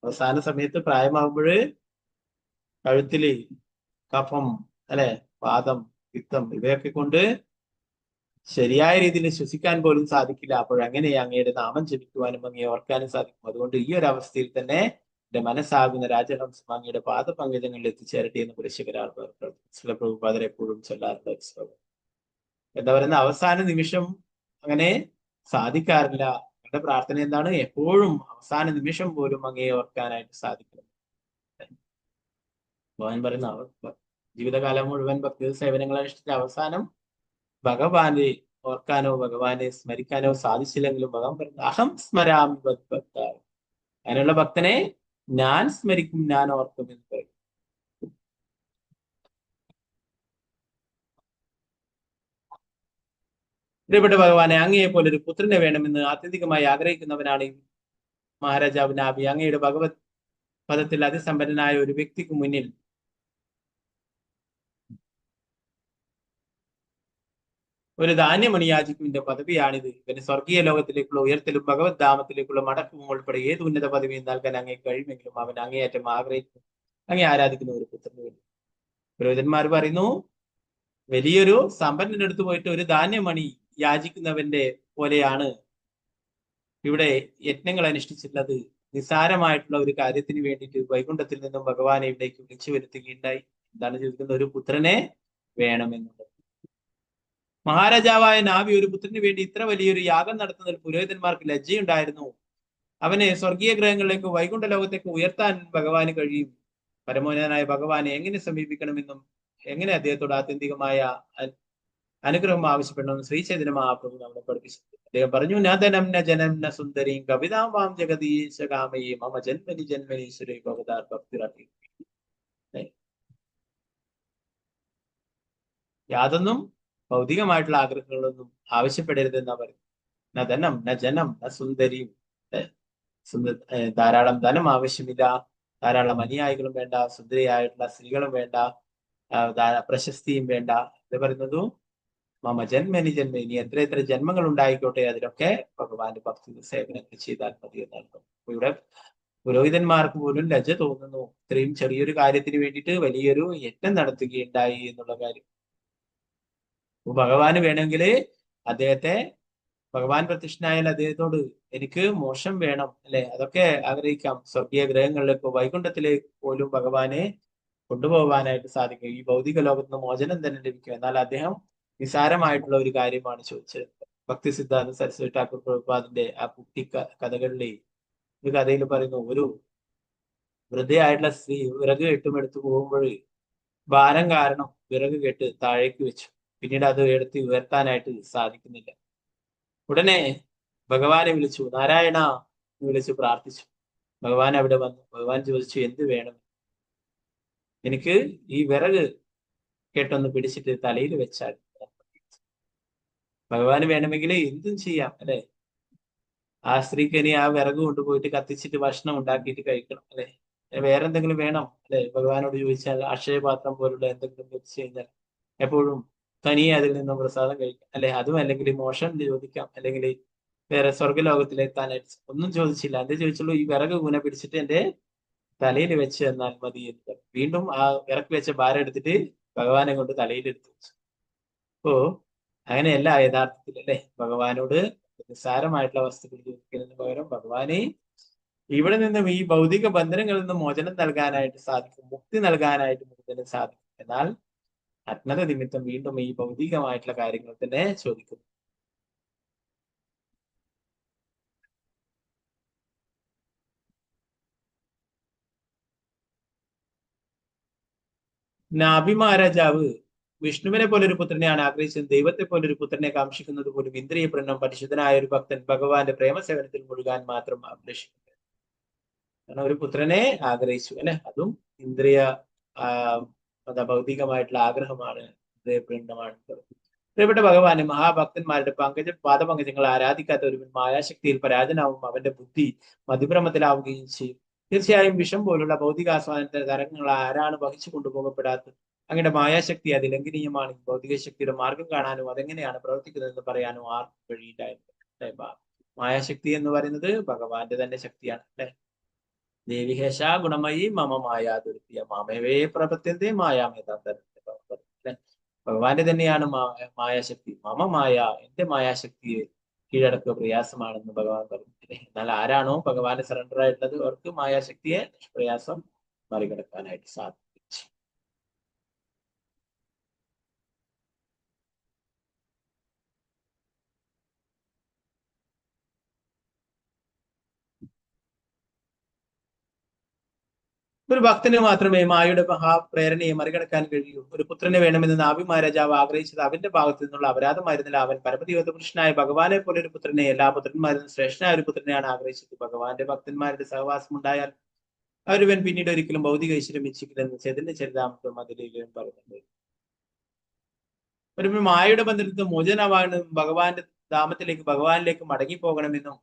അവസാന സമയത്ത് പ്രായമാകുമ്പോഴ് കഴുത്തില് കഫം അല്ലെ, വാദം, പിത്തം ഇവയൊക്കെ കൊണ്ട് ശരിയായ രീതിയിൽ ശ്വസിക്കാൻ പോലും സാധിക്കില്ല. അപ്പോഴങ്ങനെ അങ്ങയുടെ നാമം ജപിക്കുവാനും അങ്ങയെ ഓർക്കാനും സാധിക്കും. അതുകൊണ്ട് ഈ ഒരു അവസ്ഥയിൽ തന്നെ എന്റെ മനസ്സാകുന്ന രാജഹംസം അങ്ങയുടെ പാദപങ്കജങ്ങളിൽ എത്തിച്ചേരട്ടെ എന്ന് പുരശകരാർവർ പ്രഭുപാദർ എപ്പോഴും ചൊല്ലാറുള്ള ഒരു ശ്ലോകം. എന്താ പറയുന്ന, അവസാന നിമിഷം അങ്ങനെ സാധിക്കാറില്ല. അവരുടെ പ്രാർത്ഥന എന്താണ്, എപ്പോഴും അവസാന നിമിഷം പോലും അങ്ങയെ ഓർക്കാനായിട്ട് സാധിക്കണം. ഭഗവാൻ പറയുന്ന ജീവിതകാലം മുഴുവൻ ഭക്തി സേവനങ്ങൾ അനുഷ്ഠിച്ച അവസാനം ഭഗവാനെ ഓർക്കാനോ ഭഗവാനെ സ്മരിക്കാനോ സാധിച്ചില്ലെങ്കിലും ഭഗവാൻ പറയുന്നത് അഹം സ്മരാമി ഭക്ത, അങ്ങനെയുള്ള ഭക്തനെ ഞാൻ സ്മരിക്കും, ഞാൻ ഓർക്കും എന്ന് പറയും. പ്രിയപ്പെട്ട ഭഗവാനെ, അങ്ങയെ പോലെ ഒരു പുത്രനെ വേണമെന്ന് ആത്യന്തികമായി ആഗ്രഹിക്കുന്നവനാണ് മഹാരാജാവ് നാഭി. അങ്ങയുടെ ഭഗവത് പദത്തിൽ അതിസമ്പന്നനായ ഒരു വ്യക്തിക്ക് മുന്നിൽ ഒരു ധാന്യമണി യാചിക്കുവിന്റെ പദവിയാണിത്. ഇവന് സ്വർഗീയ ലോകത്തിലേക്കുള്ള ഉയർത്തലും ഭഗവത് ധാമത്തിലേക്കുള്ള മടക്കവും ഉൾപ്പെടെ ഏത് ഉന്നത പദവിയും നൽകാൻ അങ്ങേ കഴിയുമെങ്കിലും അവൻ അങ്ങേയറ്റം ആഗ്രഹിക്കുന്നു, അങ്ങേ ആരാധിക്കുന്ന ഒരു പുത്രന് വേണ്ടി. പുരോഹിതന്മാർ പറയുന്നു, വലിയൊരു സമ്പന്നനെടുത്ത് പോയിട്ട് ഒരു ധാന്യമണി യാചിക്കുന്നവന്റെ പോലെയാണ് ഇവിടെ യജ്ഞങ്ങൾ അനുഷ്ഠിച്ചിട്ടുള്ളത്. നിസ്സാരമായിട്ടുള്ള ഒരു കാര്യത്തിന് വേണ്ടിയിട്ട് വൈകുണ്ഠത്തിൽ നിന്നും ഭഗവാനെ ഇവിടേക്ക് വിളിച്ചു വരുത്തുകയുണ്ടായി. എന്താണ് ചോദിക്കുന്നത്, ഒരു പുത്രനെ വേണമെന്നുള്ളത്. മഹാരാജാവായ നാഭി ഒരു പുത്രന് വേണ്ടി ഇത്ര വലിയൊരു യാഗം നടത്തുന്നതിൽ പുരോഹിതന്മാർക്ക് ലജ്ജയുണ്ടായിരുന്നു. അവനെ സ്വർഗീയ ഗ്രഹങ്ങളിലേക്ക് വൈകുണ്ഠ ലോകത്തേക്ക് ഉയർത്താൻ ഭഗവാന് കഴിയും. പരമോന്നതനായ ഭഗവാനെ എങ്ങനെ സമീപിക്കണമെന്നും എങ്ങനെ അദ്ദേഹത്തോട് ആത്യന്തികമായ അനുഗ്രഹം ആവശ്യപ്പെടണമെന്നും ശ്രീചൈതന്യ മഹാപ്രഭു നമ്മളെ പഠിപ്പിച്ചു. അദ്ദേഹം പറഞ്ഞു, നദനം ന ജനം ന സുന്ദരീം കവിതാം ജഗദീശകാമയെ മമ ജന്മനി ജന്മനീശ്വരി ഭഗവതാർ ഭക്തി. യാതൊന്നും ഭൗതികമായിട്ടുള്ള ആഗ്രഹങ്ങളൊന്നും ആവശ്യപ്പെടരുത് എന്നാ പറയുന്നത്. ന ധനം ന ജനം ന സുന്ദരിയും, ധാരാളം ധനം ആവശ്യമില്ല, ധാരാളം അനുയായികളും വേണ്ട, സുന്ദരിയായിട്ടുള്ള സ്ത്രീകളും വേണ്ട, പ്രശസ്തിയും വേണ്ട. ഇത് പറയുന്നതും മമ ജന്മനി ജന്മനി, എത്ര ജന്മങ്ങൾ ഉണ്ടായിക്കോട്ടെ അതിലൊക്കെ ഭഗവാന്റെ ഭക്തി സേവനങ്ങൾ ചെയ്താൽ മതി എന്നാണ്. ഇവിടെ പുരോഹിതന്മാർക്ക് പോലും ലജ്ജ തോന്നുന്നു, ഇത്രയും ചെറിയൊരു കാര്യത്തിന് വേണ്ടിയിട്ട് വലിയൊരു യജ്ഞം നടത്തുകയുണ്ടായി എന്നുള്ള കാര്യം. ഭഗവാന് വേണമെങ്കിൽ അദ്ദേഹത്തെ, ഭഗവാൻ പ്രത്യക്ഷനായാൽ അദ്ദേഹത്തോട് എനിക്ക് മോക്ഷം വേണം അല്ലെ, അതൊക്കെ ആഗ്രഹിക്കാം. സ്വർഗീയ ഗ്രഹങ്ങളിലേക്ക് വൈകുണ്ഠത്തിലേക്ക് പോലും ഭഗവാനെ കൊണ്ടുപോകാനായിട്ട് സാധിക്കും. ഈ ഭൗതിക ലോകത്ത് നിന്ന് മോചനം തന്നെ ലഭിക്കും. എന്നാൽ അദ്ദേഹം നിസാരമായിട്ടുള്ള ഒരു കാര്യമാണ് ചോദിച്ചത്. ഭക്തി സിദ്ധാന്ത സരസ്വതി ഠാക്കൂർ പ്രഭുപാദിന്റെ ആ കുട്ടി കഥകളിലെ ഒരു കഥയിൽ പറയുന്നു, ഒരു വൃദ്ധയായിട്ടുള്ള സ്ത്രീ വിറക് കെട്ടുമെടുത്ത് പോകുമ്പോൾ ഭാരം കാരണം വിറക് കെട്ട് താഴേക്ക് വെച്ചു. പിന്നീട് അത് എടുത്ത് ഉയർത്താനായിട്ട് സാധിക്കുന്നില്ല. ഉടനെ ഭഗവാനെ വിളിച്ചു, നാരായണ വിളിച്ചു പ്രാർത്ഥിച്ചു. ഭഗവാൻ അവിടെ വന്നു. ഭഗവാൻ ചോദിച്ചു, എന്ത് വേണം? എനിക്ക് ഈ വിറക് കെട്ടൊന്ന് പിടിച്ചിട്ട് തലയിൽ വെച്ചാൽ. ഭഗവാന് വേണമെങ്കിൽ എന്തും ചെയ്യാം അല്ലെ. ആ സ്ത്രീക്ക് ഇനി ആ വിറക് കൊണ്ടുപോയിട്ട് കത്തിച്ചിട്ട് ഭക്ഷണം ഉണ്ടാക്കിയിട്ട് കഴിക്കണം അല്ലെ. വേറെ എന്തെങ്കിലും വേണം അല്ലെ? ഭഗവാനോട് ചോദിച്ചാൽ അക്ഷയപാത്രം പോലുള്ള എന്തെങ്കിലും വെച്ച് കഴിഞ്ഞാൽ എപ്പോഴും തനിയെ അതിൽ നിന്നും പ്രസാദം കഴിക്കാം അല്ലെ. അതും അല്ലെങ്കിൽ മോശം ചോദിക്കാം, അല്ലെങ്കിൽ വേറെ സ്വർഗലോകത്തിലെത്താനായിട്ട് ഒന്നും ചോദിച്ചില്ല. എന്തേ ചോദിച്ചുള്ളൂ, ഈ വിറക് കൂന പിടിച്ചിട്ട് എന്റെ തലയിൽ വെച്ച് തന്നാൽ മതി എന്ന് പറഞ്ഞു. വീണ്ടും ആ ഇറക്കി വെച്ച ഭാരം എടുത്തിട്ട് ഭഗവാനെ കൊണ്ട് തലയിൽ എടുത്തു വെച്ചു. അപ്പോ അങ്ങനെയല്ല യഥാർത്ഥത്തിൽ അല്ലെ, ഭഗവാനോട് നിസ്സാരമായിട്ടുള്ള വസ്തുക്കൾ ചോദിക്കുന്നതിന് പകരം ഭഗവാനെ ഇവിടെ നിന്നും ഈ ഭൗതിക ബന്ധനങ്ങളിൽ നിന്ന് മോചനം നൽകാനായിട്ട് സാധിക്കും, മുക്തി നൽകാനായിട്ട് മുക്തിന് സാധിക്കും. എന്നാൽ അജ്ഞത നിമിത്തം വീണ്ടും ഈ ഭൗതികമായിട്ടുള്ള കാര്യങ്ങൾ തന്നെ ചോദിക്കുന്നു. നാഭി മഹാരാജാവ് വിഷ്ണുവിനെ പോലൊരു പുത്രനെയാണ് ആഗ്രഹിച്ചത്. ദൈവത്തെ പോലൊരു പുത്രനെ കാക്ഷിക്കുന്നത് പോലും ഇന്ദ്രിയ പ്രണം പരിശുദ്ധനായ ഒരു ഭക്തൻ ഭഗവാന്റെ പ്രേമസേവനത്തിൽ മുഴുകാൻ മാത്രം അഭിലഷിക്കുന്നു. കാരണം ഒരു പുത്രനെ ആഗ്രഹിച്ചു അല്ലെ, അതും ഇന്ദ്രിയ ഭൗതികമായിട്ടുള്ള ആഗ്രഹമാണ്, ഇന്ദ്രിയ പ്രണമാണ്. പ്രിയപ്പെട്ട ഭഗവാന് മഹാഭക്തന്മാരുടെ പാദപങ്കജങ്ങൾ ആരാധിക്കാത്ത ഒരുവൻ മായാശക്തിയിൽ പരാജനാവും, അവന്റെ ബുദ്ധി മതിഭ്രമത്തിലാവുകയും ചെയ്യും. തീർച്ചയായും വിഷം പോലുള്ള ഭൗതികാസ്വാദനത്തിന്റെ തരംഗങ്ങൾ ആരാണ് വഹിച്ചു കൊണ്ടുപോകപ്പെടാത്തത്? അങ്ങയുടെ മായാശക്തി അതിലംഘനീയമാണ്. ഭൗതിക ശക്തിയുടെ മാർഗം കാണാനും അതെങ്ങനെയാണ് പ്രവർത്തിക്കുന്നതെന്ന് പറയാനും ആർക്കും കഴിയില്ലായിരുന്നു. മായാശക്തി എന്ന് പറയുന്നത് ഭഗവാന്റെ തന്നെ ശക്തിയാണ് അല്ലെ. ദേവിഹേശ ഗുണമയി മമ മായാ ദുരിയ മാമവേ പ്രപത്യന്തേ മായാമേതാന്തരല്ലേ. ഭഗവാന്റെ തന്നെയാണ് മായാശക്തി. മമ മായ, എന്റെ മായാശക്തിയെ കീഴടക്കുക പ്രയാസമാണെന്ന് ഭഗവാൻ പറഞ്ഞില്ലേ. എന്നാൽ ആരാണോ ഭഗവാന് സറണ്ടർ ആയിട്ടുള്ളത് അവർക്ക് മായാശക്തിയെ നിഷ്പ്രയാസം മറികടക്കാനായിട്ട് സാധിച്ചു. ഒരു ഭക്തന് മാത്രമേ മായയുടെ മഹാപ്രേരണയെ മറികടക്കാൻ കഴിയൂ. ഒരു പുത്രനെ വേണമെന്ന് നാഭി മഹാരാജാവ് ആഗ്രഹിച്ചത് അവന്റെ ഭാഗത്തു നിന്നുള്ള അപരാധമായിരുന്നില്ല. അവൻ പരമദിവ്യപുരുഷനായ ഭഗവാനെ പോലെ ഒരു പുത്രനെ, എല്ലാ പുത്രന്മാരും ശ്രേഷ്ഠനായ ഒരു പുത്രനെയാണ് ആഗ്രഹിച്ചത്. ഭഗവാന്റെ ഭക്തന്മാരുടെ സഹവാസം ഉണ്ടായാൽ അവരുവൻ പിന്നീട് ഒരിക്കലും ഭൗതിക ഐശ്വര്യം ഇച്ഛിക്കില്ലെന്ന് ചൈതന്യ ചരിതാമൃതം അതിലേക്കും പറയുന്നുണ്ട്. ഒരു മായയുടെ ബന്ധത്തിൽ മോചനമാകണം, ഭഗവാന്റെ ഭഗവാനിലേക്ക് മടങ്ങിപ്പോകണമെന്നും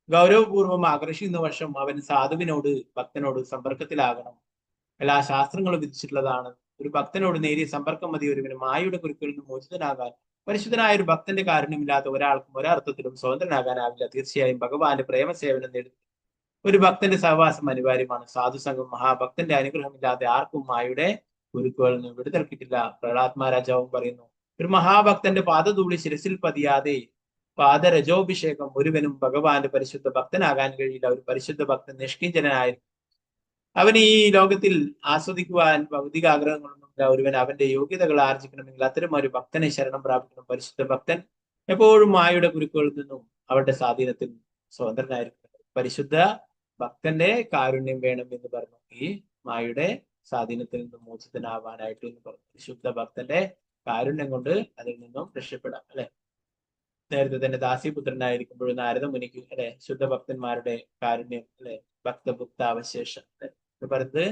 ഗൗരവപൂർവം ആകർഷിക്കുന്ന വർഷം അവൻ സാധുവിനോട് ഭക്തനോട് സമ്പർക്കത്തിലാകണം. എല്ലാ ശാസ്ത്രങ്ങളും വിധിച്ചിട്ടുള്ളതാണ്. ഒരു ഭക്തനോട് നേരിയ സമ്പർക്കം മതി ഒരുവന് മായയുടെ കുരുക്കളിൽ നിന്ന് മോചിതനാകാൻ. പരിശുദ്ധനായ ഒരു ഭക്തന്റെ കാരുണ്യമില്ലാത്ത ഒരാൾക്കും ഒരർത്ഥത്തിലും സ്വതന്ത്രനാകാനാവില്ല. തീർച്ചയായും ഭഗവാന്റെ പ്രേമസേവനം നേടി ഒരു ഭക്തന്റെ സഹവാസം അനിവാര്യമാണ്. സാധുസംഘം മഹാഭക്തന്റെ അനുഗ്രഹമില്ലാതെ ആർക്കും മായയുടെ കുരുക്കുകളിൽ നിന്ന് വിടുതൽ കിട്ടില്ല. പ്രഹ്ലാദ് മഹാരാജാവും പറയുന്നു, ഒരു മഹാഭക്തന്റെ പാദധൂളി ശിരസിൽ പതിയാതെ പാദരജോഭിഷേകം ഒരുവനും ഭഗവാന്റെ പരിശുദ്ധ ഭക്തനാകാൻ കഴിയില്ല. ഒരു പരിശുദ്ധ ഭക്തൻ നിഷ്കിഞ്ചനായിരുന്നു. അവൻ ഈ ലോകത്തിൽ ആസ്വദിക്കുവാൻ ഭൗതിക ആഗ്രഹങ്ങളൊന്നുമില്ല. ഒരുവൻ അവന്റെ യോഗ്യതകൾ ആർജിക്കണമെങ്കിൽ അത്തരം ഒരു ഭക്തനെ ശരണം പ്രാപിക്കണം. പരിശുദ്ധ ഭക്തൻ എപ്പോഴും മായയുടെ കുരുക്കുകളിൽ നിന്നും അവരുടെ സ്വാധീനത്തിൽ സ്വതന്ത്രനായിരിക്കണം. പരിശുദ്ധ ഭക്തന്റെ കാരുണ്യം വേണം എന്ന് പറഞ്ഞു. ഈ മായയുടെ സ്വാധീനത്തിൽ നിന്നും മോചിതനാവാനായിട്ട് എന്ന് പറഞ്ഞു. പരിശുദ്ധ ഭക്തന്റെ കാരുണ്യം കൊണ്ട് അതിൽ നിന്നും രക്ഷപ്പെടാം അല്ലെ. നേരത്തെ തന്നെ ദാസിപുത്രനായിരിക്കുമ്പോഴും നാരദ മുനിക്ക് അല്ലെ ശുദ്ധഭക്തന്മാരുടെ കാരുണ്യം അല്ലെ, ഭക്തഭുക്ത അവശേഷം എന്ന് പറയുന്നത്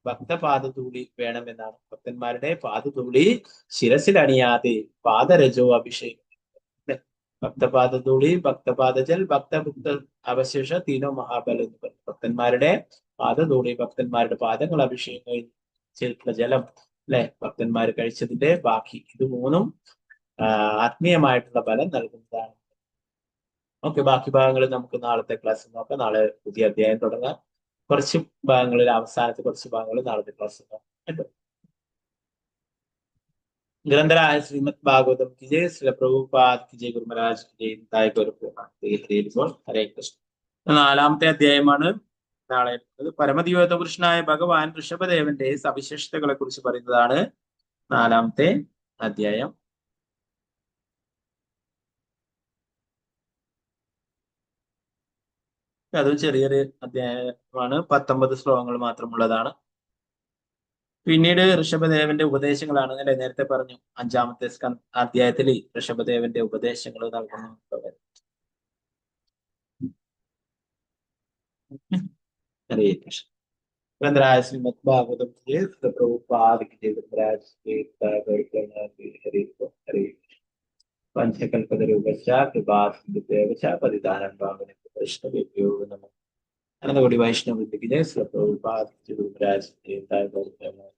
ഭക്തപാദധൂളി വേണമെന്നാണ്. ഭക്തന്മാരുടെ പാദധൂളി ശിരസിൽ അണിയാതെ പാദരജോ അഭിഷേകം അല്ലെ. ഭക്തപാദധൂളി, ഭക്തപാദജൽ, ഭക്തഭുക്ത അവശേഷ തീനോ മഹാബല എന്ന് പറഞ്ഞു. ഭക്തന്മാരുടെ പാദധൂളി, ഭക്തന്മാരുടെ പാദങ്ങൾ അഭിഷേകം ചെയ്തിട്ടുള്ള ജലം അല്ലെ, ഭക്തന്മാർ കഴിച്ചതിന്റെ ബാക്കി, ഇത് മൂന്നും ആത്മീയമായിട്ടുള്ള ഫലം നൽകുന്നതാണ്. ഓക്കെ, ബാക്കി ഭാഗങ്ങൾ നമുക്ക് നാളത്തെ ക്ലാസ്സിൽ നോക്കാം. നാളെ പുതിയ അധ്യായം തുടങ്ങാം. കുറച്ച് ഭാഗങ്ങളിൽ അവസാനത്തെ കുറച്ച് ഭാഗങ്ങൾ നാളത്തെ ക്ലാസ്സിൽ നോക്കാം കേട്ടോ. ഗ്രന്ഥരായ ശ്രീമദ് ഭാഗവതം की जय, श्री प्रभुपाद की जय, गुरु महाराज की जय, തായ ഹരേ കൃഷ്ണ. നാലാമത്തെ അധ്യായമാണ് നാളെ. പരമദിവ്യത പുരുഷനായ ഭഗവാൻ ഋഷഭദേവന്റെ സവിശേഷതകളെ കുറിച്ച് പറയുന്നതാണ് നാലാമത്തെ അധ്യായം. അതും ചെറിയൊരു അധ്യായമാണ്, 19 ശ്ലോകങ്ങൾ മാത്രമുള്ളതാണ്. പിന്നീട് ഋഷഭദേവന്റെ ഉപദേശങ്ങളാണ് അല്ലെ. നേരത്തെ പറഞ്ഞു 5-ാമത്തെ അധ്യായത്തിൽ ഋഷഭദേവന്റെ ഉപദേശങ്ങൾ നൽകുന്നു. ഹരേ കൃഷ്ണ. ഗ്രന്ഥരായ ശ്രീമദ് ഭാഗവതം പഞ്ചകൽപതരൂപശ്ച കൃപാസിന്ധുദേവച പതിദാനം പാവനം വൈഷ്ണവേഭ്യോ നമഃ. അനന്തകോടി വൈഷ്ണവ വൃന്ദ की जय, श्री प्रभुपाद की जय, गुरु महाराज की जय,